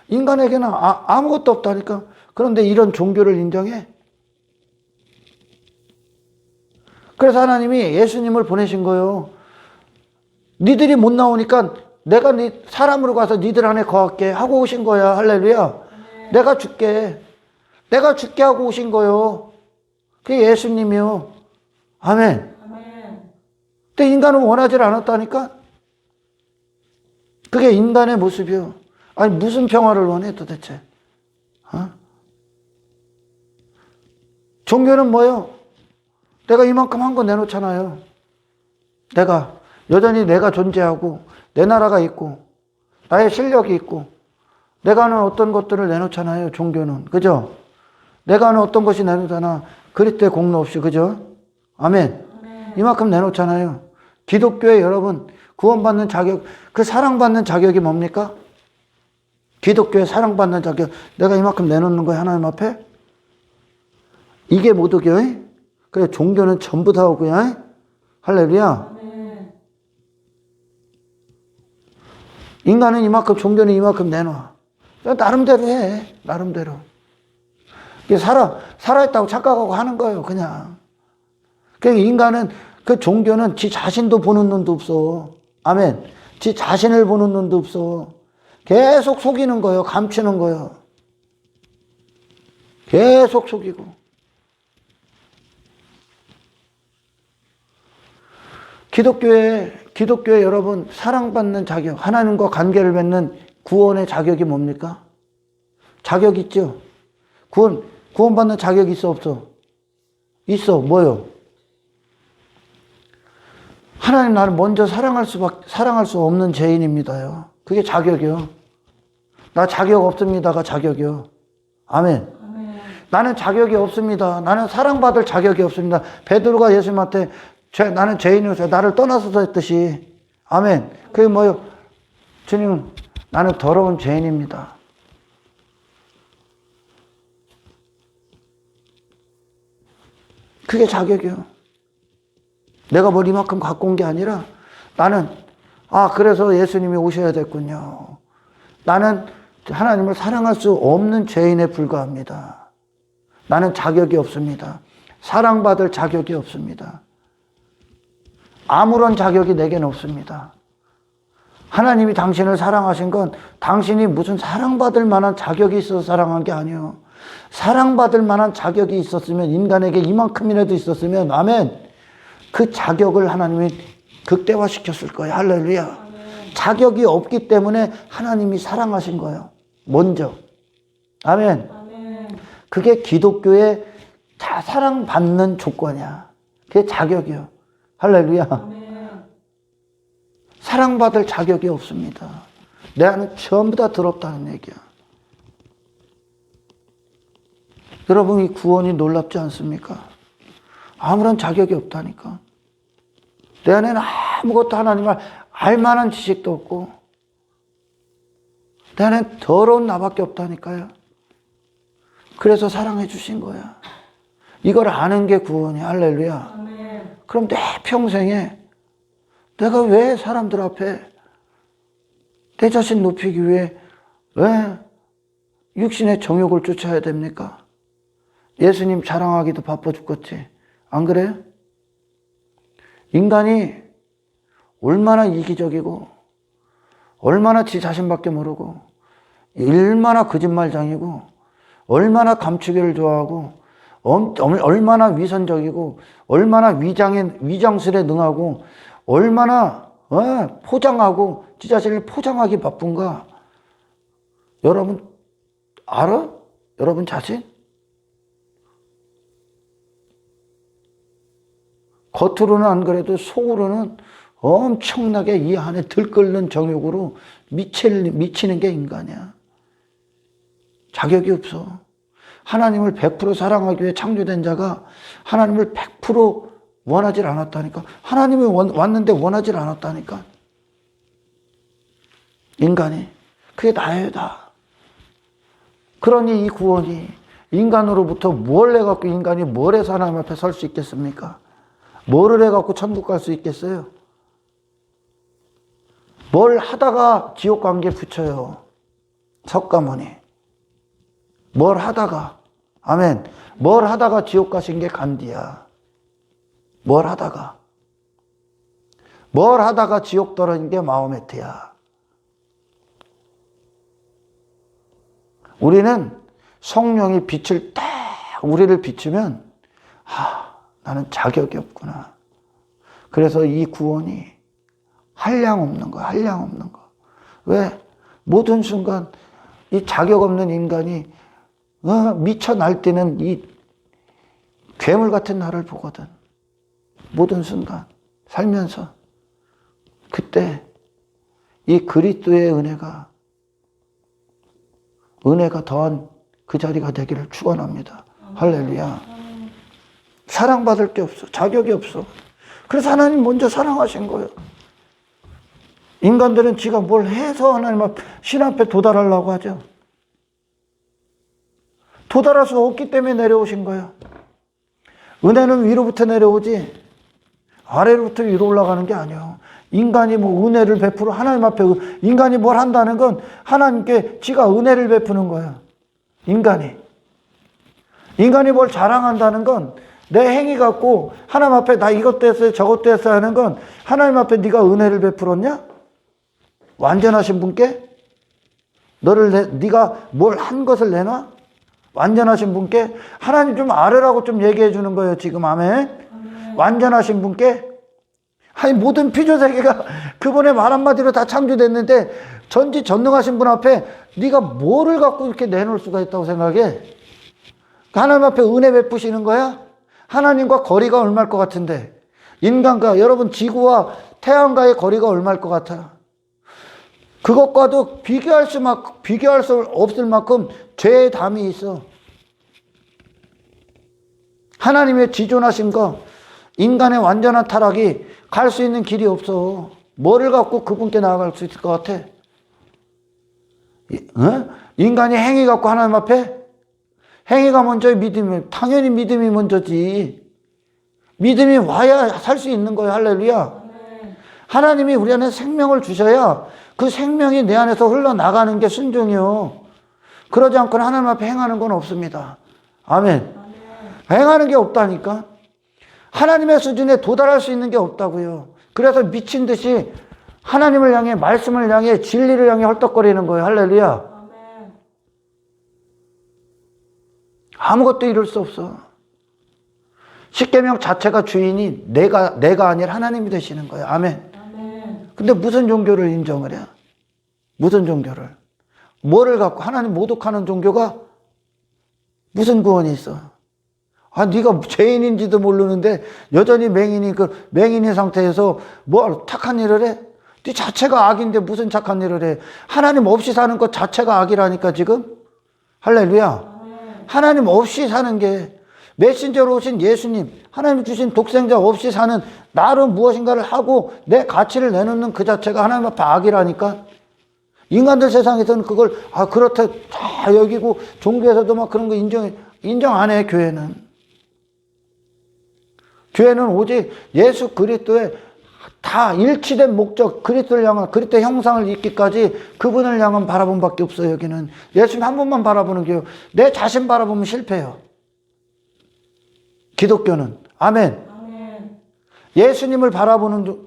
인간에게는 아무것도 없다니까. 그런데 이런 종교를 인정해? 그래서 하나님이 예수님을 보내신 거예요. 니들이 못 나오니까 내가 사람으로 가서 니들 안에 거할게 하고 오신 거야. 할렐루야. 네. 내가 죽게 하고 오신 거예요. 그게 예수님이요. 아멘. 아멘. 근데 인간은 원하지 않았다니까. 그게 인간의 모습이요. 아니 무슨 평화를 원해 도대체? 종교는 뭐요? 내가 이만큼 한 거 내놓잖아요. 여전히 내가 존재하고 내 나라가 있고 나의 실력이 있고 내가 하는 어떤 것들을 내놓잖아요. 종교는. 그죠? 내가 하는 어떤 것이 내놓잖아. 그리스도의 공로 없이, 그죠? 아멘. 이만큼 내놓잖아요. 기독교에 여러분, 구원받는 자격, 그 사랑받는 자격이 뭡니까? 기독교에 사랑받는 자격, 내가 이만큼 내놓는 거야, 하나님 앞에? 이게 모두교. 그래, 종교는 전부 다 오고요. 할렐루야. 인간은 이만큼, 종교는 이만큼 내놔. 나름대로 해. 나름대로. 살아있다고 착각하고 하는 거예요, 그냥. 그러니까 인간은, 그 종교는 지 자신도 보는 눈도 없어. 아멘. 지 자신을 보는 눈도 없어. 계속 속이는 거예요. 감추는 거예요. 계속 속이고. 기독교에 여러분, 사랑받는 자격, 하나님과 관계를 맺는 구원의 자격이 뭡니까? 자격 있죠? 구원받는 자격이 있어, 없어? 있어. 뭐요? 하나님 나를 먼저 사랑할 수 없는 죄인입니다요. 그게 자격이요. 나 자격 없습니다가 자격이요. 아멘. 나는 자격이 없습니다. 나는 사랑받을 자격이 없습니다. 베드로가 예수님한테 나는 죄인이어서 나를 떠나서서 했듯이. 아멘. 그게 뭐요? 주님, 나는 더러운 죄인입니다. 그게 자격이요. 내가 뭘 이만큼 갖고 온 게 아니라 나는, 그래서 예수님이 오셔야 됐군요. 나는 하나님을 사랑할 수 없는 죄인에 불과합니다. 나는 자격이 없습니다. 사랑받을 자격이 없습니다. 아무런 자격이 내게는 없습니다. 하나님이 당신을 사랑하신 건 당신이 무슨 사랑받을 만한 자격이 있어서 사랑한 게 아니에요. 사랑받을 만한 자격이 있었으면, 인간에게 이만큼이라도 있었으면, 아멘, 그 자격을 하나님이 극대화시켰을 거예요. 할렐루야. 자격이 없기 때문에 하나님이 사랑하신 거예요. 먼저. 아멘. 그게 기독교의 사랑받는 조건이야. 그게 자격이요. 할렐루야. 사랑받을 자격이 없습니다. 내 안은 전부 다 더럽다는 얘기야. 여러분, 이 구원이 놀랍지 않습니까? 아무런 자격이 없다니까. 내 안에는 아무것도 하나님을 알만한 지식도 없고, 내 안에는 더러운 나밖에 없다니까요. 그래서 사랑해 주신 거야. 이걸 아는 게 구원이야. 할렐루야. 그럼 내 평생에 내가 왜 사람들 앞에 내 자신 높이기 위해 왜 육신의 정욕을 쫓아야 됩니까? 예수님 자랑하기도 바빠 죽겠지. 안 그래요? 인간이 얼마나 이기적이고, 얼마나 지 자신밖에 모르고, 얼마나 거짓말장이고, 얼마나 감추기를 좋아하고, 얼마나 위선적이고, 얼마나 위장술에 능하고, 얼마나 포장하고, 지 자신을 포장하기 바쁜가. 여러분 알아? 여러분 자신? 겉으로는 안 그래도 속으로는 엄청나게 이 안에 들끓는 정욕으로 미치는 게 인간이야. 자격이 없어. 하나님을 100% 사랑하기 위해 창조된 자가 하나님을 100% 원하지 않았다니까. 하나님이 왔는데 원하지 않았다니까. 인간이. 그게 나예요, 나. 그러니 이 구원이 인간으로부터 뭘 해갖고 인간이 뭘 해서 하나님 앞에 설 수 있겠습니까? 뭐를 해갖고 천국 갈 수 있겠어요? 뭘 하다가 지옥 관계에 붙여요. 석가모니. 뭘 하다가. 아멘. 뭘 하다가 지옥 가신 게 간디야. 뭘 하다가. 뭘 하다가 지옥 떨어진 게 마호메트야. 우리는 성령이 빛을 딱 우리를 비추면 나는 자격이 없구나. 그래서 이 구원이 한량없는 거야. 한량없는 거. 왜? 모든 순간 이 자격 없는 인간이 미쳐 날뛰는 이 괴물 같은 나를 보거든. 모든 순간 살면서. 그때 이 그리스도의 은혜가 더한 그 자리가 되기를 축원합니다. 할렐루야. 사랑받을 게 없어. 자격이 없어. 그래서 하나님 먼저 사랑하신 거예요. 인간들은 지가 뭘 해서 하나님 앞, 신 앞에 도달하려고 하죠. 도달할 수 없기 때문에 내려오신 거예요. 은혜는 위로부터 내려오지 아래로부터 위로 올라가는 게 아니에요. 인간이 뭐 은혜를 베풀어 하나님 앞에 인간이 뭘 한다는 건 하나님께 지가 은혜를 베푸는 거예요. 인간이 뭘 자랑한다는 건 내 행위 갖고 하나님 앞에 나 이것도 했어요 저것도 했어요 하는 건 하나님 앞에 네가 은혜를 베풀었냐? 완전하신 분께 네가 뭘 한 것을 내놔? 완전하신 분께 하나님 좀 아뢰라고 좀 얘기해 주는 거예요 지금. 아멘. 완전하신 분께. 아니 모든 피조세계가 그분의 말 한마디로 다 창조됐는데 전지전능하신 분 앞에 네가 뭐를 갖고 이렇게 내놓을 수가 있다고 생각해? 하나님 앞에 은혜 베푸시는 거야? 하나님과 거리가 얼마일 것 같은데, 인간과 여러분 지구와 태양과의 거리가 얼마일 것 같아? 그것과도 비교할 수 없을 만큼 죄의 담이 있어. 하나님의 지존하심과 인간의 완전한 타락이 갈 수 있는 길이 없어. 뭐를 갖고 그분께 나아갈 수 있을 것 같아? 인간이 행위 갖고 하나님 앞에? 행위가 먼저의 믿음이, 당연히 믿음이 먼저지. 믿음이 와야 살 수 있는 거예요. 할렐루야. 하나님이 우리 안에 생명을 주셔야 그 생명이 내 안에서 흘러나가는 게 순종이요. 그러지 않고는 하나님 앞에 행하는 건 없습니다. 아멘. 행하는 게 없다니까. 하나님의 수준에 도달할 수 있는 게 없다고요. 그래서 미친 듯이 하나님을 향해, 말씀을 향해, 진리를 향해 헐떡거리는 거예요. 할렐루야. 아무것도 이룰 수 없어. 십계명 자체가 주인이 내가 아니라 하나님이 되시는 거예요. 아멘. 근데 무슨 종교를 인정을 해? 무슨 종교를? 뭐를 갖고 하나님 모독하는 종교가 무슨 구원이 있어? 아, 네가 죄인인지도 모르는데 여전히 맹인인 상태에서 뭐 착한 일을 해? 네 자체가 악인데 무슨 착한 일을 해? 하나님 없이 사는 것 자체가 악이라니까 지금. 할렐루야. 하나님 없이 사는 게, 메신저로 오신 예수님, 하나님 주신 독생자 없이 사는 나로 무엇인가를 하고 내 가치를 내놓는 그 자체가 하나님 앞에 악이라니까. 인간들 세상에서는 그걸 그렇다 다 여기고, 종교에서도 막 그런 거 인정 안 해. 교회는 오직 예수 그리스도의 다 일치된 목적, 그리스도를 향한, 그리스도 형상을 입기까지 그분을 향한 바라봄밖에 없어요. 여기는 예수님 한 분만 바라보는 교회. 내 자신 바라보면 실패해요. 기독교는. 아멘. 예수님을 바라보는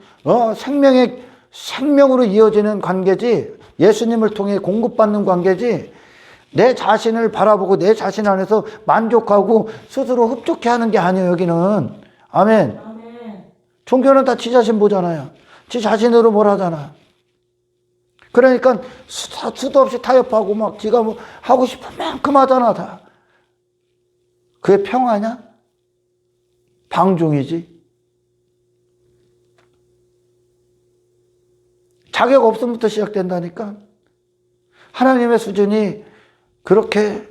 생명으로 이어지는 관계지, 예수님을 통해 공급받는 관계지, 내 자신을 바라보고 내 자신 안에서 만족하고 스스로 흡족해 하는 게 아니에요. 여기는. 아멘. 종교는 다 지 자신 보잖아요. 지 자신으로 뭘 하잖아. 그러니까 수도 없이 타협하고 막 지가 뭐 하고 싶은 만큼 하잖아 다. 그게 평화냐? 방종이지. 자격 없음부터 시작된다니까. 하나님의 수준이 그렇게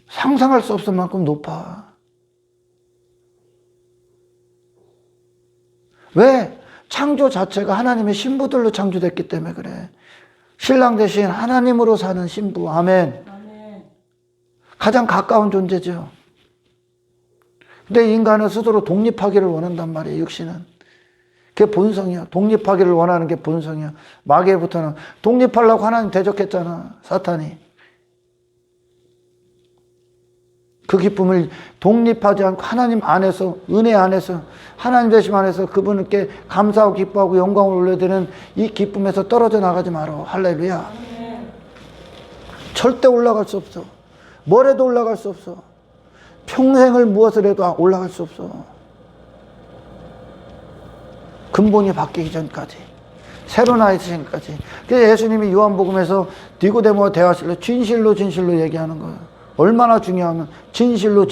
상상할 수 없을 만큼 높아. 왜? 창조 자체가 하나님의 신부들로 창조됐기 때문에 그래. 신랑 대신 하나님으로 사는 신부. 아멘. 가장 가까운 존재죠. 근데 인간은 스스로 독립하기를 원한단 말이에요. 육신은. 그게 본성이야. 독립하기를 원하는 게 본성이야. 마귀부터는 독립하려고 하나님 대적했잖아. 사탄이. 그 기쁨을 독립하지 않고 하나님 안에서, 은혜 안에서, 하나님 되심 안에서 그분께 감사하고 기뻐하고 영광을 올려드리는 이 기쁨에서 떨어져 나가지 마라. 할렐루야. 절대 올라갈 수 없어. 뭘 해도 올라갈 수 없어. 평생을 무엇을 해도 올라갈 수 없어. 근본이 바뀌기 전까지, 새로 나이신 까지. 그래서 예수님이 요한복음에서 니고데모와 대화실로 진실로 얘기하는 거예요. 얼마나 중요하면 진실로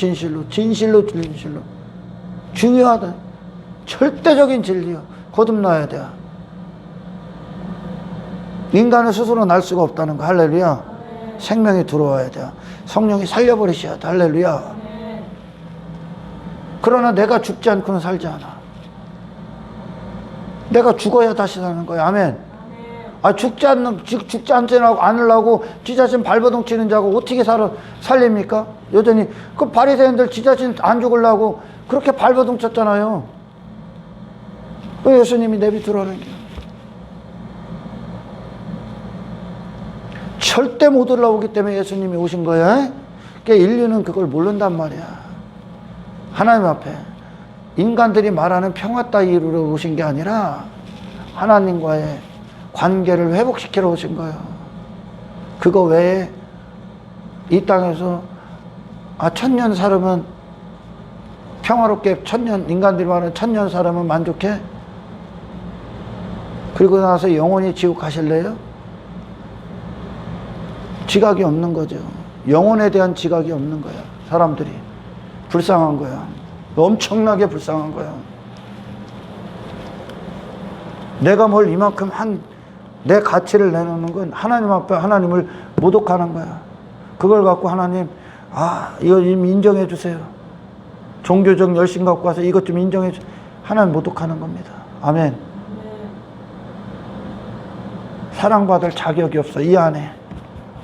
중요하다. 절대적인 진리요. 거듭나야 돼. 인간은 스스로 날 수가 없다는 거. 할렐루야. 생명이 들어와야 돼요. 성령이 살려버리셔야 돼. 할렐루야. 그러나 내가 죽지 않고는 살지 않아. 내가 죽어야 다시 사는 거야. 아멘. 죽지 않으려고 지 자신 발버둥 치는 자고 어떻게 살립니까? 여전히 그 바리새인들 지 자신 안 죽으려고 그렇게 발버둥 쳤잖아요. 왜 예수님이 내비두라는 게? 절대 못 올라오기 때문에 예수님이 오신 거야. 그러니까 인류는 그걸 모른단 말이야. 하나님 앞에 인간들이 말하는 평화 따위로 오신 게 아니라 하나님과의 관계를 회복시키러 오신 거예요. 그거 외에 이 땅에서 천년 살으면 평화롭게 인간들이 말하는 천년 살으면 만족해? 그리고 나서 영원히 지옥 가실래요? 지각이 없는 거죠. 영혼에 대한 지각이 없는 거야. 사람들이 불쌍한 거야. 엄청나게 불쌍한 거야. 내가 뭘 이만큼 내 가치를 내놓는 건 하나님 앞에 하나님을 모독하는 거야. 그걸 갖고 하나님, 이거 좀 인정해 주세요. 종교적 열심 갖고 와서 이것 좀 인정해 주세요. 하나님 모독하는 겁니다. 아멘. 사랑받을 자격이 없어. 이 안에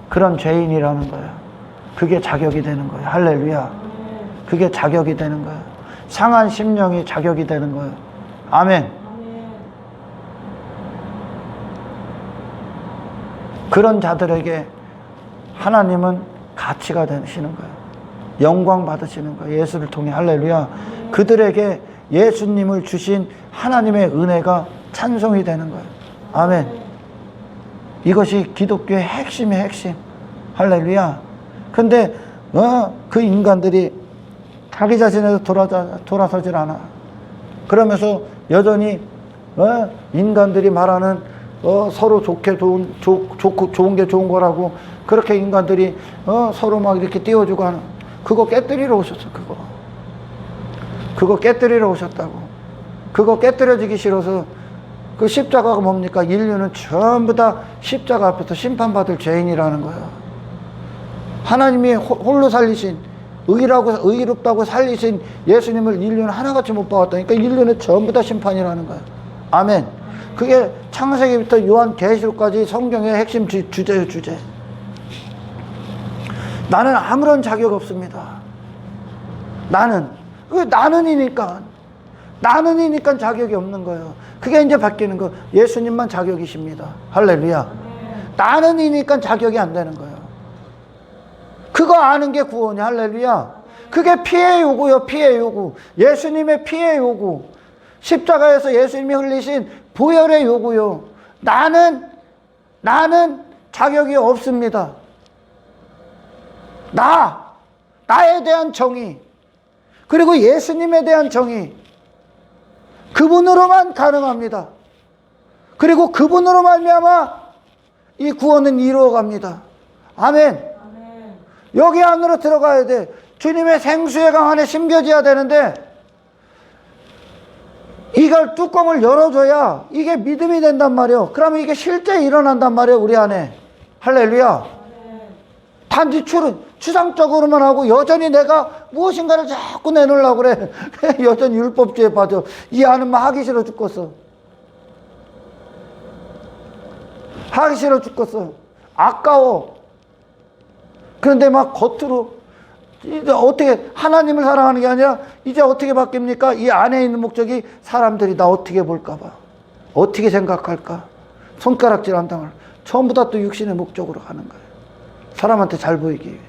그런 죄인이라는 거야. 그게 자격이 되는 거야. 할렐루야. 그게 자격이 되는 거야. 상한 심령이 자격이 되는 거야. 아멘. 그런 자들에게 하나님은 가치가 되시는 거예요. 영광 받으시는 거예요. 예수를 통해. 할렐루야. 그들에게 예수님을 주신 하나님의 은혜가 찬송이 되는 거예요. 아멘. 이것이 기독교의 핵심의 핵심. 할렐루야. 근데 그 인간들이 자기 자신에서 돌아서질 않아. 그러면서 여전히 인간들이 말하는 서로 좋게 좋은 게 좋은 거라고 그렇게 인간들이 서로 막 이렇게 띄워주고 하는 그거 깨뜨리러 오셨어. 그거 깨뜨리러 오셨다고. 그거 깨뜨려지기 싫어서 그 십자가가 뭡니까? 인류는 전부 다 십자가 앞에서 심판받을 죄인이라는 거예요. 하나님이 홀로 살리신 의롭다고 살리신 예수님을 인류는 하나같이 못 박았다니까 인류는 전부 다 심판이라는 거예요. 아멘. 그게 창세기부터 요한계시록까지 성경의 핵심 주제예요. 주제. 나는 아무런 자격 없습니다. 나는이니까 자격이 없는 거예요. 그게 이제 바뀌는 거. 예수님만 자격이십니다. 할렐루야. 나는이니까 자격이 안 되는 거예요. 그거 아는 게 구원이야. 할렐루야. 그게 피의 요구요. 피의 요구. 예수님의 피의 요구. 십자가에서 예수님이 흘리신 보혈의 요구요. 나는 자격이 없습니다. 나에 대한 정의, 그리고 예수님에 대한 정의, 그분으로만 가능합니다. 그리고 그분으로 말미암아 이 구원은 이루어갑니다. 아멘. 여기 안으로 들어가야 돼. 주님의 생수의 강 안에 심겨져야 되는데 이걸 뚜껑을 열어줘야 이게 믿음이 된단 말이에요. 그러면 이게 실제 일어난단 말이에요. 우리 안에. 할렐루야. 단지 추상적으로만 하고 여전히 내가 무엇인가를 자꾸 내놓으려고 그래. 여전히 율법주의에 빠져. 이 안은 막 하기 싫어 죽겠어. 하기 싫어 죽겠어. 아까워. 그런데 막 겉으로 이제 어떻게 하나님을 사랑하는 게 아니라 이제 어떻게 바뀝니까? 이 안에 있는 목적이 사람들이 나 어떻게 볼까 봐. 어떻게 생각할까? 손가락질 안 당할. 전부 다 또 육신의 목적으로 가는 거예요. 사람한테 잘 보이기 위해.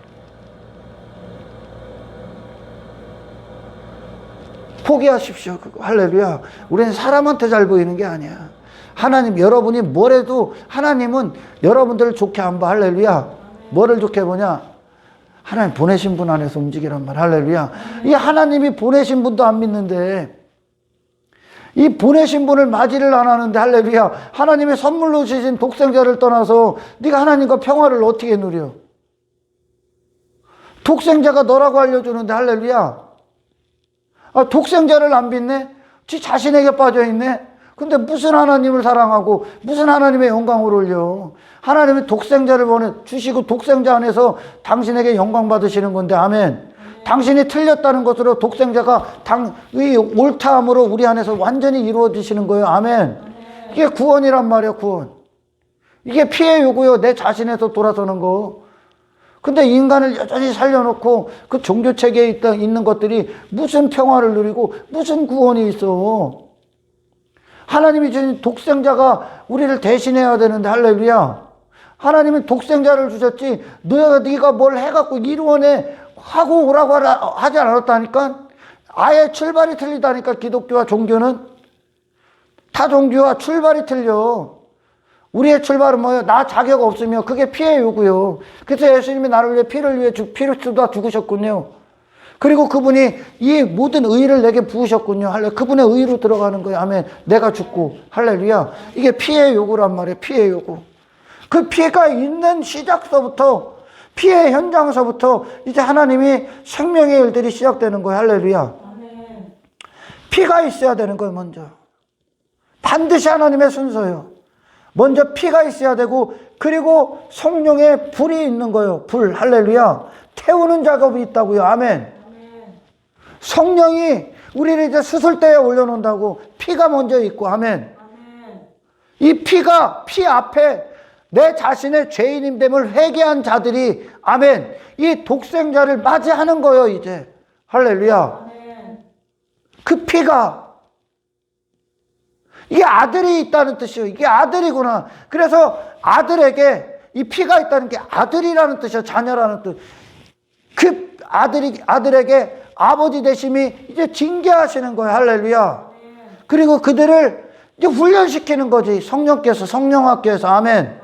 포기하십시오. 그거. 할렐루야. 우리는 사람한테 잘 보이는 게 아니야. 하나님, 여러분이 뭐래도 하나님은 여러분들을 좋게 안 봐. 할렐루야. 뭐를 좋게 보냐? 하나님 보내신 분 안에서 움직이란 말. 할렐루야. 이 하나님이 보내신 분도 안 믿는데 이 보내신 분을 맞이를 안 하는데 할렐루야. 하나님의 선물로 주신 독생자를 떠나서 네가 하나님과 평화를 어떻게 누려? 독생자가 너라고 알려주는데 할렐루야. 독생자를 안 믿네? 지 자신에게 빠져있네? 근데 무슨 하나님을 사랑하고 무슨 하나님의 영광을 올려? 하나님이 독생자를 보내주시고 독생자 안에서 당신에게 영광 받으시는 건데, 아멘. 당신이 틀렸다는 것으로 독생자가 이 옳다함으로 우리 안에서 완전히 이루어지시는 거예요. 아멘. 이게 구원이란 말이에요. 구원. 이게 피해 요구요. 내 자신에서 돌아서는 거. 근데 인간을 여전히 살려놓고 그 종교체계에 있는 것들이 무슨 평화를 누리고 무슨 구원이 있어. 하나님이 주신 독생자가 우리를 대신해야 되는데, 할렐루야. 하나님은 독생자를 주셨지 네가 뭘 해갖고 이루어내 하고 오라고 하지 않았다니까. 아예 출발이 틀리다니까. 기독교와 종교는 타 종교와 출발이 틀려. 우리의 출발은 뭐예요? 나 자격 없으며 그게 피해 요구요. 그래서 예수님이 나를 위해 피를 쏟아 죽으셨군요. 그리고 그분이 이 모든 의를 내게 부으셨군요. 할렐루야. 그분의 의로 들어가는 거예요. 아멘. 내가 죽고. 할렐루야. 이게 피해 요구란 말이에요. 피해 요구. 그 피해가 있는 시작서부터, 피해 현장서부터 이제 하나님이 생명의 일들이 시작되는 거예요. 할렐루야. 피가 있어야 되는 거예요. 먼저. 반드시 하나님의 순서예요. 먼저 피가 있어야 되고, 그리고 성령의 불이 있는 거예요. 불. 할렐루야. 태우는 작업이 있다고요. 아멘. 성령이 우리를 이제 수술대에 올려놓는다고. 피가 먼저 있고. 아멘. 이 피가, 피 앞에 내 자신의 죄인임됨을 회개한 자들이, 아멘, 이 독생자를 맞이하는 거예요. 이제. 할렐루야. 그 피가, 이게 아들이 있다는 뜻이에요. 이게 아들이구나. 그래서 아들에게 이 피가 있다는 게 아들이라는 뜻이에요. 자녀라는 뜻. 그 아들에게 아버지 되심이 이제 징계하시는 거예요. 할렐루야. 그리고 그들을 이제 훈련시키는 거지. 성령께서, 성령학교에서. 아멘.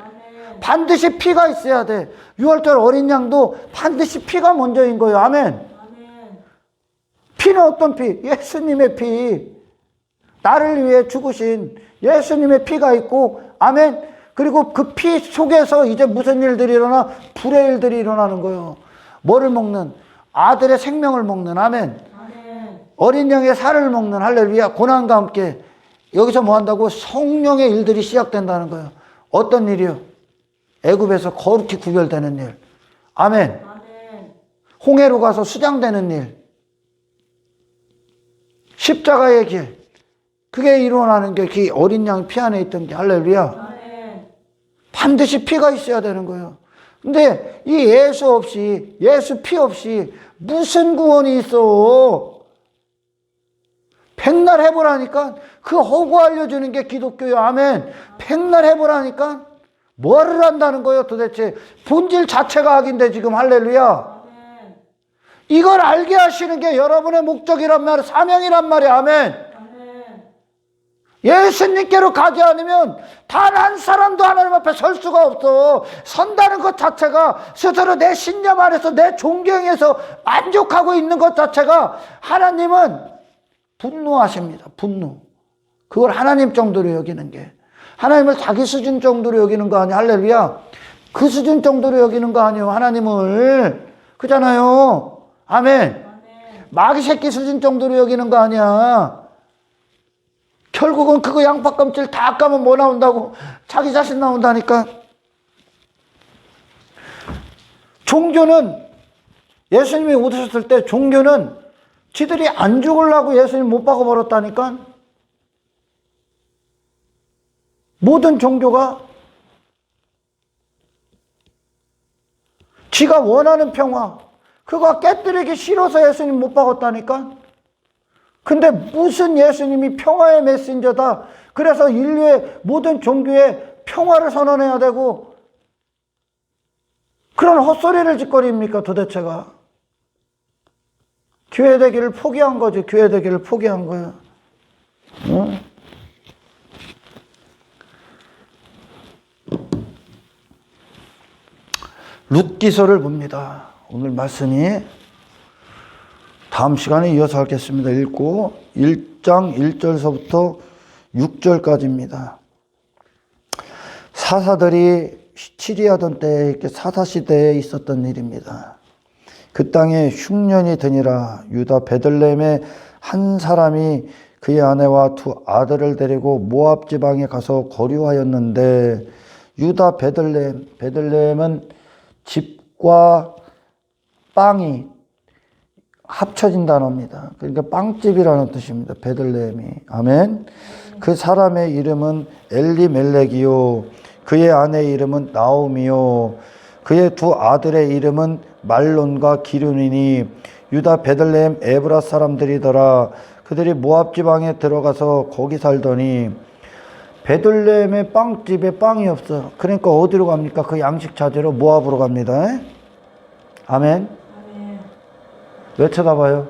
반드시 피가 있어야 돼. 6월절 어린 양도 반드시 피가 먼저인 거예요. 아멘. 피는 어떤 피? 예수님의 피. 나를 위해 죽으신 예수님의 피가 있고, 아멘. 그리고 그 피 속에서 이제 무슨 일들이 일어나? 불의 일들이 일어나는 거예요. 뭐를 먹는? 아들의 생명을 먹는. 아멘. 어린 양의 살을 먹는. 할렐루야. 고난과 함께 여기서 뭐 한다고? 성령의 일들이 시작된다는 거예요. 어떤 일이요? 애굽에서 거룩히 구별되는 일. 아멘. 홍해로 가서 수장되는 일. 십자가의 길. 그게 일어나는 게 그 어린 양 피 안에 있던 게. 할렐루야. 반드시 피가 있어야 되는 거예요. 근데 이 예수 없이, 예수 피 없이 무슨 구원이 있어? 백날 해보라니까. 그 허구 알려주는 게 기독교예요. 아멘. 백날 해보라니까. 뭐를 한다는 거예요 도대체? 본질 자체가 악인데 지금. 할렐루야. 이걸 알게 하시는 게 여러분의 목적이란 말이야. 사명이란 말이야. 아멘. 예수님께로 가지 않으면 단 한 사람도 하나님 앞에 설 수가 없어. 선다는 것 자체가 스스로 내 신념 안에서 내 존경에서 만족하고 있는 것 자체가 하나님은 분노하십니다. 분노. 그걸 하나님 정도로 여기는 게. 하나님을 자기 수준 정도로 여기는 거 아니야. 할렐루야. 그 수준 정도로 여기는 거 아니에요. 하나님을. 그잖아요. 아멘. 마귀 새끼 수준 정도로 여기는 거 아니야. 결국은 그거 양파 껍질 다 까면 뭐 나온다고? 자기 자신 나온다니까. 종교는, 예수님이 오셨을 때 종교는 지들이 안 죽으려고 예수님 못 박아버렸다니까. 모든 종교가 지가 원하는 평화, 그거 깨뜨리기 싫어서 예수님 못 박았다니까. 근데 무슨 예수님이 평화의 메신저다. 그래서 인류의 모든 종교에 평화를 선언해야 되고 그런 헛소리를 짓거립니까 도대체가. 교회 되기를 포기한 거지. 교회 되기를 포기한 거야. 응? 룻기서를 봅니다. 오늘 말씀이 다음 시간에 이어서 하겠습니다. 읽고 1장 1절서부터 6절까지입니다. 사사들이 치리하던 때에 이렇게 사사시대에 있었던 일입니다. 그 땅에 흉년이 드니라. 유다 베들레헴에 한 사람이 그 그의 아내와 두 아들을 데리고 모압 지방에 가서 거류하였는데 유다 베들레헴은 집과 빵이 합쳐진 단어입니다. 그러니까 빵집이라는 뜻입니다. 베들레헴이. 아멘. 그 사람의 이름은 엘리멜렉이요 그의 아내의 이름은 나오미요 그의 두 아들의 이름은 말론과 기륜이니 유다 베들레헴 에브라 사람들이더라. 그들이 모압 지방에 들어가서 거기 살더니 베들레헴의 빵집에 빵이 없어. 그러니까 어디로 갑니까? 그 양식 찾으러 모압으로 갑니다. 아멘. 왜 쳐다봐요?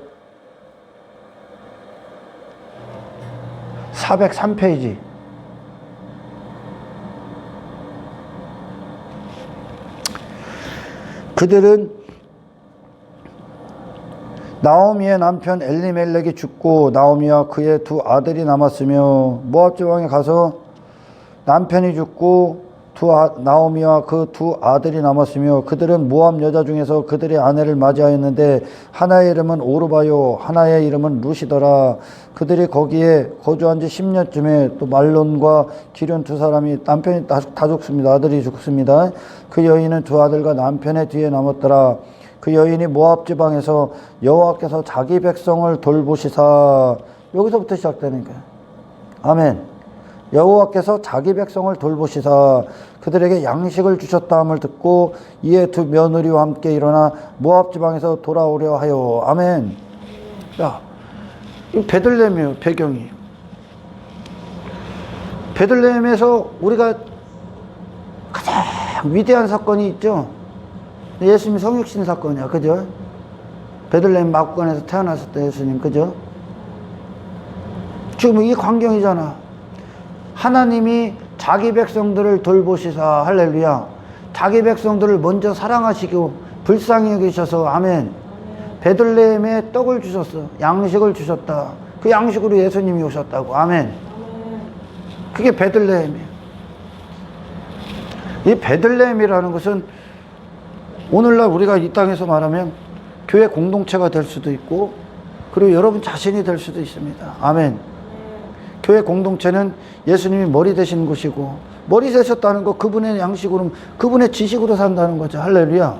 403페이지. 그들은 나오미의 남편 엘리멜렉이 죽고 나오미와 그의 두 아들이 남았으며 모압 지방에 가서 남편이 죽고 나오미와 그 두 아들이 남았으며 그들은 모압 여자 중에서 그들의 아내를 맞이하였는데 하나의 이름은 오르바요 하나의 이름은 루시더라. 그들이 거기에 거주한 지 10년쯤에 또 말론과 기륜 두 사람이 남편이 다 죽습니다. 아들이 죽습니다. 그 여인은 두 아들과 남편의 뒤에 남았더라. 그 여인이 모압 지방에서 여호와께서 자기 백성을 돌보시사 여기서부터 시작되는 거예요. 아멘. 여호와께서 자기 백성을 돌보시사 그들에게 양식을 주셨다 함을 듣고 이에 두 며느리와 함께 일어나 모압 지방에서 돌아오려 하여. 아멘. 야, 이 베들레헴이에요. 배경이. 베들레헴에서 우리가 가장 위대한 사건이 있죠. 예수님 성육신 사건이야. 그죠? 베들레헴 막국간에서 태어났을 때 예수님. 그죠? 지금 이 광경이잖아. 하나님이 자기 백성들을 돌보시사. 할렐루야. 자기 백성들을 먼저 사랑하시고 불쌍히 여기셔서. 아멘. 베들레헴에 떡을 주셨어. 양식을 주셨다. 그 양식으로 예수님이 오셨다고. 아멘. 그게 베들레헴이에요. 이 베들레헴이라는 것은 오늘날 우리가 이 땅에서 말하면 교회 공동체가 될 수도 있고 그리고 여러분 자신이 될 수도 있습니다. 아멘. 교회 공동체는 예수님이 머리 되신 곳이고 머리 되셨다는 거 그분의 양식으로 그분의 지식으로 산다는 거죠. 할렐루야.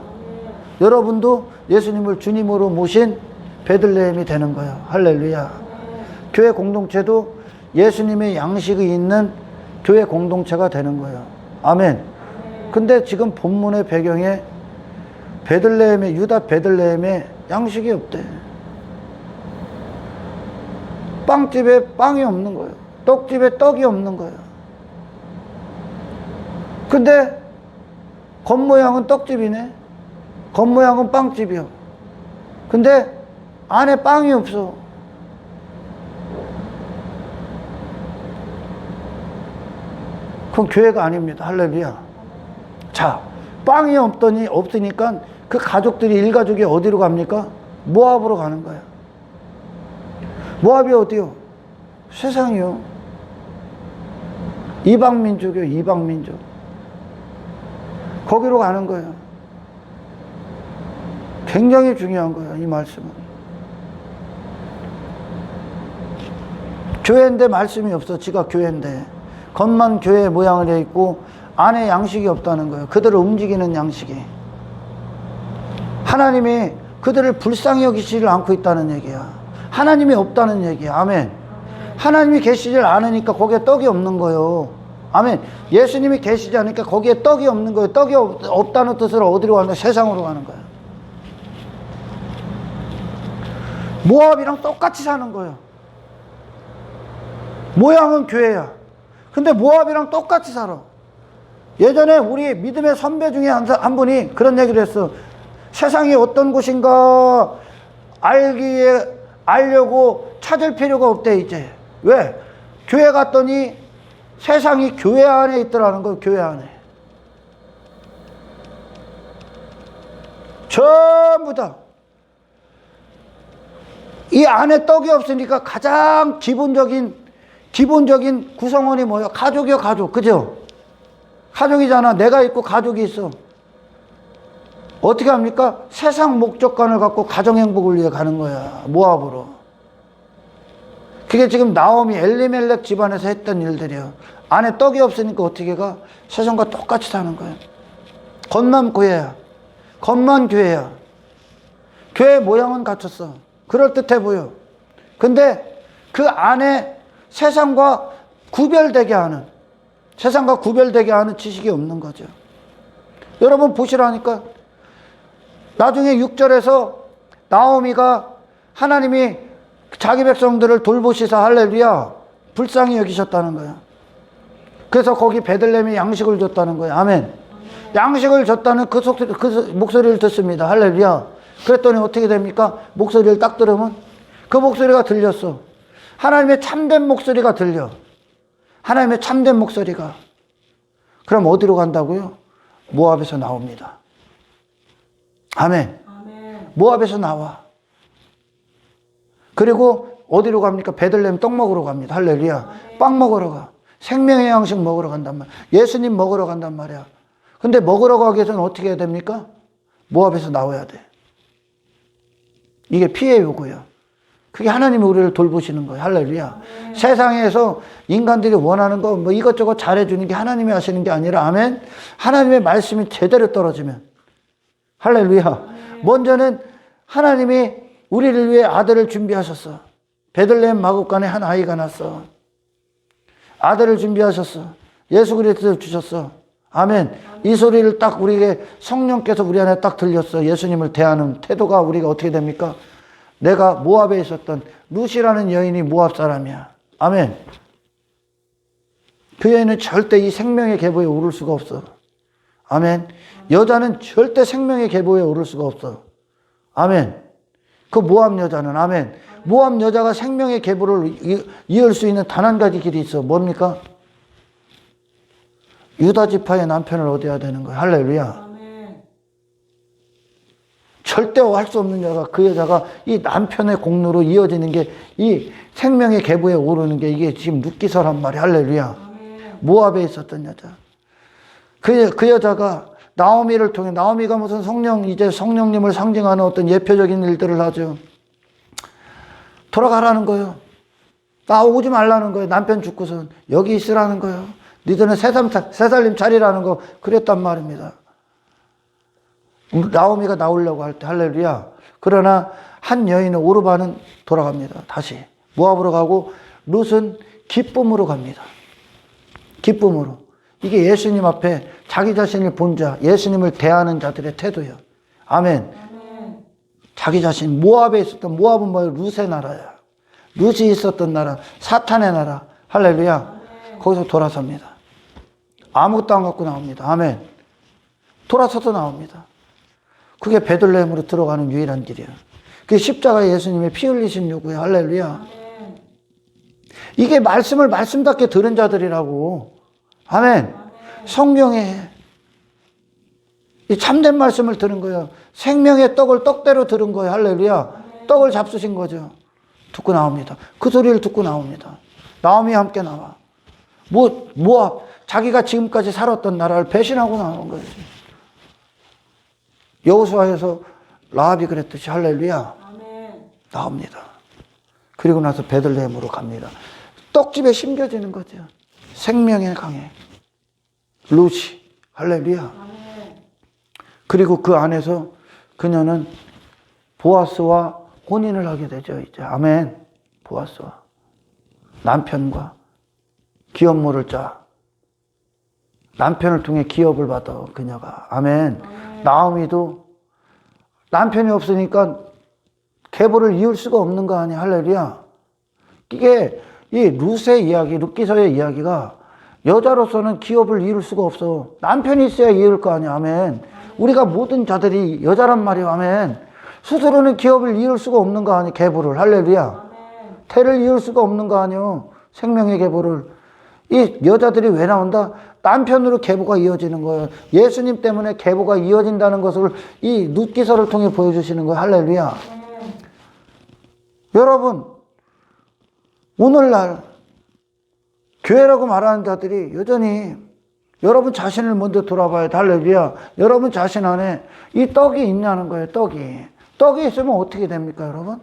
여러분도 예수님을 주님으로 모신 베들레헴이 되는 거예요. 할렐루야. 교회 공동체도 예수님의 양식이 있는 교회 공동체가 되는 거예요. 아멘. 근데 지금 본문의 배경에 베들레헴에 유다 베들레헴에 양식이 없대. 빵집에 빵이 없는 거예요. 떡집에 떡이 없는 거예요. 근데 겉모양은 떡집이네. 겉모양은 빵집이요. 근데 안에 빵이 없어. 그건 교회가 아닙니다. 할렐루야. 자, 빵이 없으니까 그 가족들이 일가족이 어디로 갑니까? 모압으로 가는 거야. 모압이 어디요? 세상이요. 이방민족이요. 이방민족. 거기로 가는 거예요. 굉장히 중요한 거예요. 이 말씀은. 교회인데 말씀이 없어. 지가 교회인데. 겉만 교회 모양을 해 있고 안에 양식이 없다는 거예요. 그들을 움직이는 양식이. 하나님이 그들을 불쌍히 여기지를 않고 있다는 얘기야. 하나님이 없다는 얘기야. 아멘. 하나님이 계시질 않으니까 거기에 떡이 없는 거예요. 아멘. 예수님이 계시지 않으니까 거기에 떡이 없는 거예요. 떡이 없다는 뜻으로 어디로 가는 거야? 세상으로 가는 거야. 모압이랑 똑같이 사는 거예요. 모양은 교회야. 근데 모압이랑 똑같이 살아. 예전에 우리 믿음의 선배 중에 한 분이 그런 얘기를 했어. 세상이 어떤 곳인가 알려고 찾을 필요가 없대, 이제. 왜? 교회 갔더니 세상이 교회 안에 있더라는 거예요, 교회 안에. 전부 다. 이 안에 떡이 없으니까 가장 기본적인 구성원이 뭐예요? 가족이요, 가족. 그죠? 가족이잖아. 내가 있고 가족이 있어. 어떻게 합니까? 세상 목적관을 갖고 가정 행복을 위해 가는 거야. 모압으로. 그게 지금 나오미 엘리멜렉 집안에서 했던 일들이에요. 안에 떡이 없으니까 어떻게 가? 세상과 똑같이 사는 거예요. 겉만 교회야. 겉만 교회야. 교회 모양은 갖췄어. 그럴듯해 보여. 근데 그 안에 세상과 구별되게 하는 지식이 없는 거죠. 여러분 보시라니까. 나중에 6절에서 나오미가 하나님이 자기 백성들을 돌보시사 할렐루야 불쌍히 여기셨다는 거예요. 그래서 거기 베들레헴에 양식을 줬다는 거예요. 아멘. 양식을 줬다는 그 목소리를 듣습니다. 할렐루야. 그랬더니 어떻게 됩니까? 목소리를 딱 들으면 그 목소리가 들렸어. 하나님의 참된 목소리가 들려. 하나님의 참된 목소리가. 그럼 어디로 간다고요? 모압에서 나옵니다. 아멘. 모압에서 나와. 그리고 어디로 갑니까? 베들레헴 떡 먹으러 갑니다. 할렐루야. 빵 먹으러 가. 생명의 양식 먹으러 간단 말이야. 예수님 먹으러 간단 말이야. 근데 먹으러 가기 위해서는 어떻게 해야 됩니까? 모압에서 나와야 돼. 이게 피해 요구예요. 그게 하나님이 우리를 돌보시는 거예요. 할렐루야. 세상에서 인간들이 원하는 거 뭐 이것저것 잘해주는 게 하나님이 하시는 게 아니라 아멘. 하나님의 말씀이 제대로 떨어지면 할렐루야. 먼저는 하나님이 우리를 위해 아들을 준비하셨어. 베들레헴 마곡간에 한 아이가 났어. 아들을 준비하셨어. 예수 그리스도를 주셨어. 아멘. 이 소리를 딱 우리에게 성령께서 우리 안에 딱 들렸어. 예수님을 대하는 태도가 우리가 어떻게 됩니까? 내가 모압에 있었던 루시라는 여인이 모압 사람이야. 아멘. 그 여인은 절대 이 생명의 계보에 오를 수가 없어. 아멘. 여자는 절대 생명의 계보에 오를 수가 없어. 아멘. 그 모압 여자는 아멘. 모압 여자가 생명의 계보를 이을 수 있는 단 한 가지 길이 있어. 뭡니까? 유다 지파의 남편을 얻어야 되는 거야. 할렐루야. 아멘. 절대 할 수 없는 여자가 그 여자가 이 남편의 공로로 이어지는 게 이 생명의 계보에 오르는 게 이게 지금 룻기서란 말이야. 할렐루야. 아멘. 모압에 있었던 여자. 그 여자가 나오미를 통해 나오미가 무슨 성령님을 상징하는 어떤 예표적인 일들을 하죠. 돌아가라는 거예요. 나오지 말라는 거예요. 남편 죽고선 여기 있으라는 거예요. 니들은 새살림 차리라는 거 그랬단 말입니다. 나오미가 나오려고 할 때 할렐루야. 그러나 한 여인은 오르바는 돌아갑니다. 다시 모압으로 가고 룻은 기쁨으로 갑니다. 기쁨으로. 이게 예수님 앞에 자기 자신을 본 자, 예수님을 대하는 자들의 태도예요. 아멘. 아멘. 자기 자신, 모압에 있었던, 모압은 뭐예요? 룻의 나라야. 룻이 있었던 나라, 사탄의 나라. 할렐루야. 아멘. 거기서 돌아섭니다. 아무것도 안 갖고 나옵니다. 아멘. 돌아서서 나옵니다. 그게 베들레헴으로 들어가는 유일한 길이에요. 그게 십자가 예수님의 피 흘리신 요구예요. 할렐루야. 아멘. 이게 말씀을 말씀답게 들은 자들이라고. 아멘. 성경에 이 참된 말씀을 들은 거예요. 생명의 떡을 떡대로 들은 거예요. 할렐루야. 떡을 잡수신 거죠. 듣고 나옵니다. 그 소리를 듣고 나옵니다. 나오미와 함께 나와. 모압, 자기가 지금까지 살았던 나라를 배신하고 나오는 거예요. 여호수아에서 라합이 그랬듯이 할렐루야. 나옵니다. 그리고 나서 베들레헴으로 갑니다. 떡집에 심겨지는 거죠. 생명의 강에 룻이 할렐루야. 그리고 그 안에서 그녀는 보아스와 혼인을 하게 되죠. 이제 아멘. 보아스와 남편과 기업 모를 자, 남편을 통해 기업을 받아 그녀가 아멘. 나오미도 남편이 없으니까 계보를 이을 수가 없는 거 아니야. 할렐루야. 이게 이 룻의 이야기, 룻기서의 이야기가 여자로서는 기업을 이룰 수가 없어. 남편이 있어야 이을 거 아니야. 아멘. 우리가 모든 자들이 여자란 말이야. 아멘. 스스로는 기업을 이룰 수가 없는 거 아니야. 계보를. 할렐루야. 태를 이을 수가 없는 거 아니야. 생명의 계보를. 이 여자들이 왜 나온다? 남편으로 계보가 이어지는 거예요. 예수님 때문에 계보가 이어진다는 것을 이 룻기서를 통해 보여주시는 거예요. 할렐루야. 여러분, 오늘날 교회라고 말하는 자들이 여전히 여러분 자신을 먼저 돌아봐야 돼. 할렐루야. 여러분 자신 안에 이 떡이 있냐는 거예요. 떡이 있으면 어떻게 됩니까, 여러분?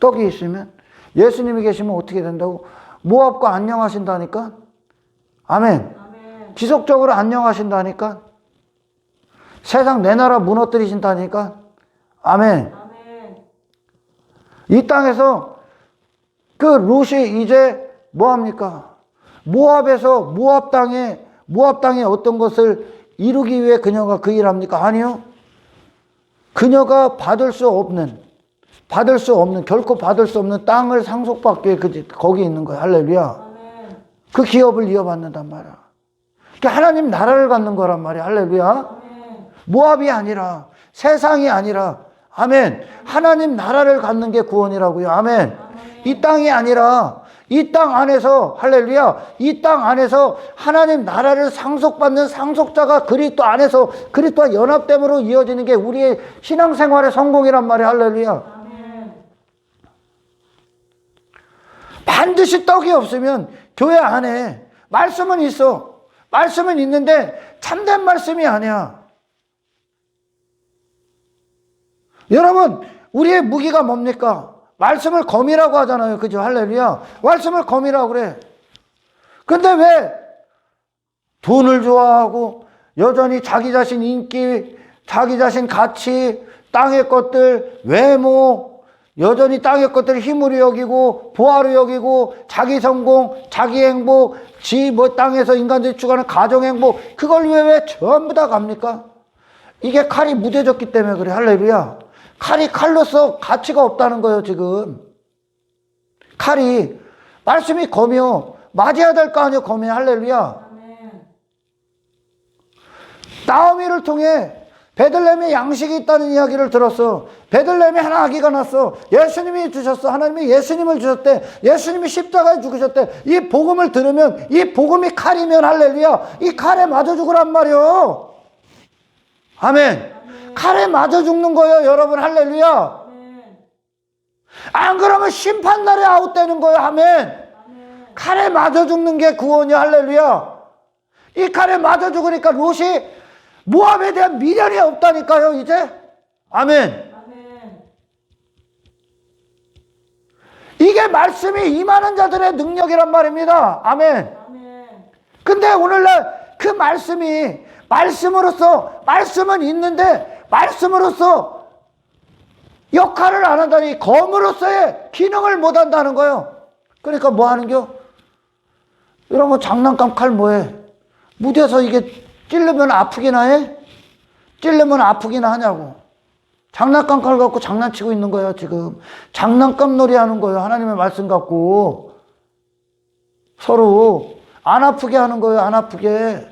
떡이 있으면 예수님이 계시면 어떻게 된다고? 모압과 안녕하신다니까? 아멘. 아멘. 지속적으로 안녕하신다니까? 세상 내 나라 무너뜨리신다니까? 아멘. 아멘. 이 땅에서 그 롯이 이제 뭐합니까? 모압 땅에 어떤 것을 이루기 위해 그녀가 그 일합니까? 아니요. 그녀가 결코 받을 수 없는 땅을 상속받기 위해 거기 있는 거야. 할렐루야. 아멘. 그 기업을 이어받는단 말이야. 그게 하나님 나라를 갖는 거란 말이야. 할렐루야. 아멘. 모압이 아니라, 세상이 아니라, 아멘. 하나님 나라를 갖는 게 구원이라고요. 아멘. 이 땅이 아니라, 이 땅 안에서, 할렐루야. 이 땅 안에서 하나님 나라를 상속받는 상속자가 그리스도 안에서 그리스도와 연합됨으로 이어지는 게 우리의 신앙생활의 성공이란 말이야. 할렐루야. 아멘. 반드시 떡이 없으면 교회 안에 말씀은 있어. 말씀은 있는데 참된 말씀이 아니야. 여러분, 우리의 무기가 뭡니까? 말씀을 검이라고 하잖아요. 그죠? 할렐루야. 말씀을 검이라고 그래. 근데 왜 돈을 좋아하고 여전히 자기 자신 인기, 자기 자신 가치, 땅의 것들, 외모, 여전히 땅의 것들을 힘으로 여기고 보화로 여기고 자기 성공, 자기 행복, 땅에서 인간들이 추구하는 가정 행복, 그걸 왜 전부 다 갑니까? 이게 칼이 무뎌졌기 때문에 그래. 할렐루야. 칼이 칼로서 가치가 없다는 거예요. 지금 칼이, 말씀이 검이요, 맞아야 될 거 아니에요. 검이. 할렐루야. 아멘. 나오미를 통해 베들레헴에 양식이 있다는 이야기를 들었어. 베들레헴에 하나 아기가 났어. 예수님이 주셨어. 하나님이 예수님을 주셨대. 예수님이 십자가에 죽으셨대. 이 복음을 들으면, 이 복음이 칼이면, 할렐루야, 이 칼에 맞아 죽으란 말이요. 아멘. 칼에 맞아 죽는 거예요, 여러분. 할렐루야. 아멘. 안 그러면 심판날에 아웃되는 거예요. 아멘. 아멘. 칼에 맞아 죽는 게 구원이야. 할렐루야. 이 칼에 맞아 죽으니까 롯이 모압에 대한 미련이 없다니까요, 이제. 아멘. 아멘. 이게 말씀이 임하는 자들의 능력이란 말입니다. 아멘. 아멘. 근데 오늘날 그 말씀이, 말씀은 있는데 말씀으로서 역할을 안 한다니, 검으로서의 기능을 못 한다는 거예요. 그러니까 뭐 하는겨? 이런 거 장난감 칼 뭐해? 무뎌서 이게 찔르면 아프기나 해? 찔르면 아프기나 하냐고. 장난감 칼 갖고 장난치고 있는 거예요. 지금 장난감 놀이 하는 거예요. 하나님의 말씀 갖고 서로 안 아프게 하는 거예요. 안 아프게.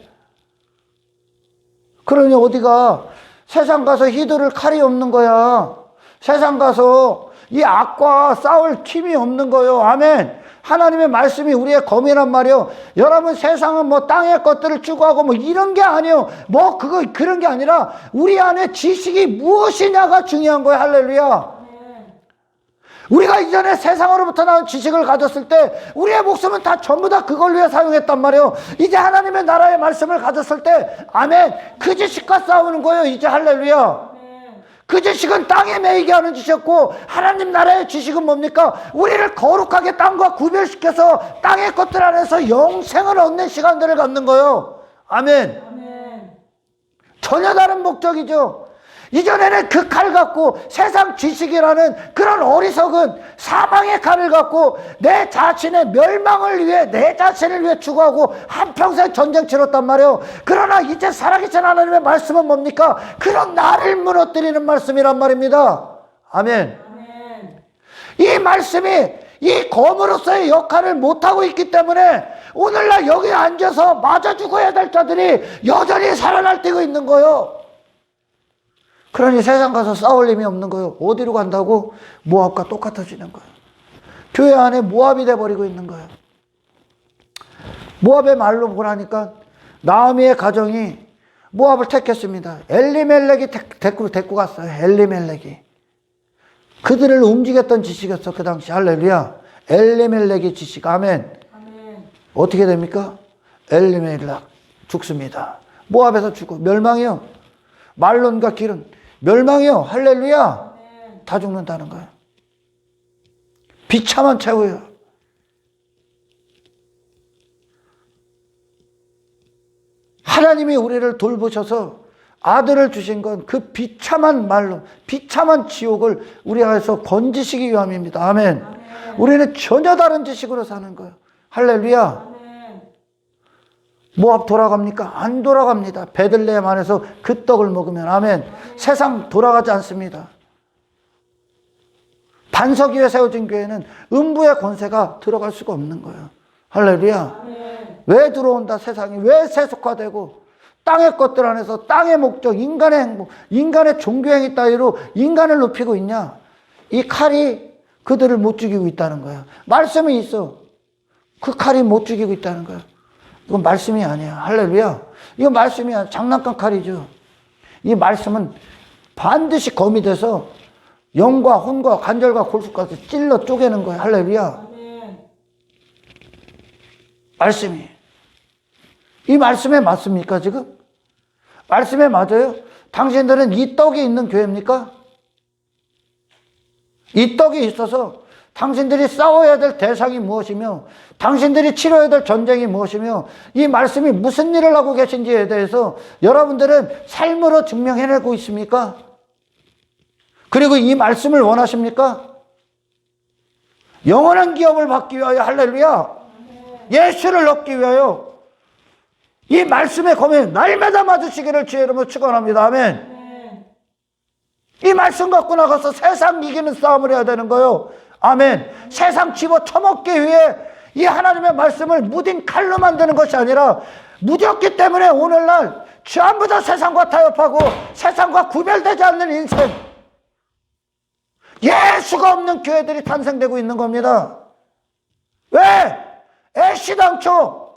그러니 어디가 세상 가서 휘두를 칼이 없는 거야. 세상 가서 이 악과 싸울 힘이 없는 거예요. 아멘. 하나님의 말씀이 우리의 검이란 말이요. 여러분, 세상은 뭐 땅의 것들을 추구하고 뭐 이런 게 아니에요. 뭐 그런 게 아니라 우리 안에 지식이 무엇이냐가 중요한 거예요. 할렐루야. 우리가 이전에 세상으로부터 나온 지식을 가졌을 때 우리의 목숨은 다 전부 다 그걸 위해 사용했단 말이에요. 이제 하나님의 나라의 말씀을 가졌을 때, 아멘, 그 지식과 싸우는 거예요. 이제. 할렐루야. 그 지식은 땅에 매이게 하는 지식이었고, 하나님 나라의 지식은 뭡니까? 우리를 거룩하게 땅과 구별시켜서 땅의 것들 안에서 영생을 얻는 시간들을 갖는 거예요. 아멘. 아멘. 전혀 다른 목적이죠. 이전에는 그 칼 갖고 세상 지식이라는 그런 어리석은 사망의 칼을 갖고 내 자신의 멸망을 위해, 내 자신을 위해 추구하고 한평생 전쟁 치렀단 말이에요. 그러나 이제 살아계신 하나님의 말씀은 뭡니까? 그런 나를 무너뜨리는 말씀이란 말입니다. 아멘. 아멘. 이 말씀이 이 검으로서의 역할을 못하고 있기 때문에 오늘날 여기 앉아서 맞아 죽어야 될 자들이 여전히 살아날뛰고 있는 거예요. 그러니 세상 가서 싸울 힘이 없는 거예요. 어디로 간다고? 모압과 똑같아지는 거예요. 교회 안에 모압이 돼버리고 있는 거예요. 모압의 말로 보라니까 나오미의 가정이 모압을 택했습니다. 엘리멜렉이 데리고 갔어요. 엘리멜렉이. 그들을 움직였던 지식이었어. 그 당시. 할렐루야. 엘리멜렉의 지식. 아멘. 아멘. 어떻게 됩니까? 엘리멜렉 죽습니다. 모압에서 죽고 멸망이요. 말론과 길은 멸망이요. 할렐루야. 아멘. 다 죽는다는 거예요. 비참한 최후예요. 하나님이 우리를 돌보셔서 아들을 주신 건 그 비참한 말로, 비참한 지옥을 우리 안에서 건지시기 위함입니다. 아멘. 우리는 전혀 다른 지식으로 사는 거예요. 할렐루야. 아멘. 모압 돌아갑니까? 안 돌아갑니다. 베들레헴 안에서 그 떡을 먹으면. 아멘. 세상 돌아가지 않습니다. 반석 위에 세워진 교회는 음부의 권세가 들어갈 수가 없는 거예요. 할렐루야. 아멘. 왜 들어온다 세상이? 왜 세속화되고 땅의 것들 안에서 땅의 목적, 인간의 행복, 인간의 종교행위 따위로 인간을 높이고 있냐? 이 칼이 그들을 못 죽이고 있다는 거야. 말씀이 있어. 그 칼이 못 죽이고 있다는 거야. 이건 말씀이 아니야. 할렐루야. 이건 말씀이 아니야. 장난감 칼이죠. 이 말씀은 반드시 검이 돼서 영과 혼과 관절과 골수까지 찔러 쪼개는 거야. 할렐루야. 아멘. 말씀이. 이 말씀에 맞습니까, 지금? 말씀에 맞아요? 당신들은 이 떡이 있는 교회입니까? 이 떡이 있어서 당신들이 싸워야 될 대상이 무엇이며, 당신들이 치러야 될 전쟁이 무엇이며, 이 말씀이 무슨 일을 하고 계신지에 대해서 여러분들은 삶으로 증명해내고 있습니까? 그리고 이 말씀을 원하십니까? 영원한 기업을 받기 위하여, 할렐루야. 예수를 얻기 위하여 이 말씀의 검에 날마다 맞으시기를 주의 이름으로 축원합니다. 아멘. 이 말씀 갖고 나가서 세상 이기는 싸움을 해야 되는 거예요. 아멘. 세상 집어 처먹기 위해 이 하나님의 말씀을 무딘 칼로 만드는 것이 아니라 무디었기 때문에 오늘날 전부 다 세상과 타협하고 세상과 구별되지 않는 인생, 예수가 없는 교회들이 탄생되고 있는 겁니다. 왜? 애시당초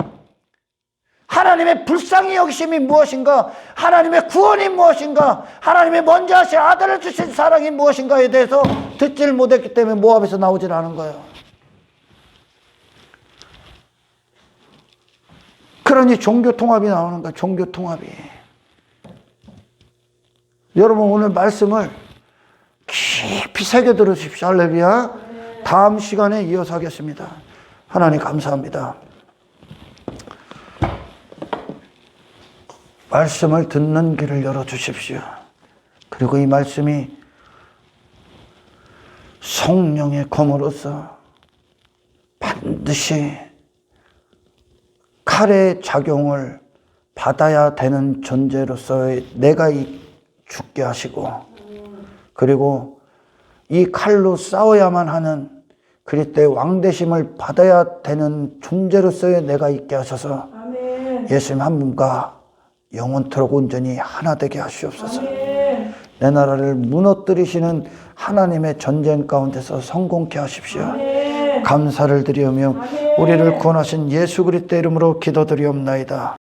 하나님의 불쌍히 여기심이 무엇인가, 하나님의 구원이 무엇인가, 하나님의 먼저 하신 아들을 주신 사랑이 무엇인가에 대해서 듣지를 못했기 때문에 모압에서 나오질 않은 거예요. 그러니 종교통합이 나오는 거야. 종교통합이. 여러분 오늘 말씀을 깊이 새겨 들으십시오. 할렐루야. 다음 시간에 이어서 하겠습니다. 하나님 감사합니다. 말씀을 듣는 길을 열어주십시오. 그리고 이 말씀이 성령의 검으로서 반드시 칼의 작용을 받아야 되는 존재로서의 내가 죽게 하시고, 그리고 이 칼로 싸워야만 하는 그리스도의 왕되심을 받아야 되는 존재로서의 내가 있게 하셔서 아멘. 예수님 한 분과 영원토록 온전히 하나 되게 하시옵소서. 아멘. 내 나라를 무너뜨리시는 하나님의 전쟁 가운데서 성공케 하십시오. 아멘. 감사를 드리오며 아멘. 우리를 구원하신 예수 그리스도의 이름으로 기도드리옵나이다.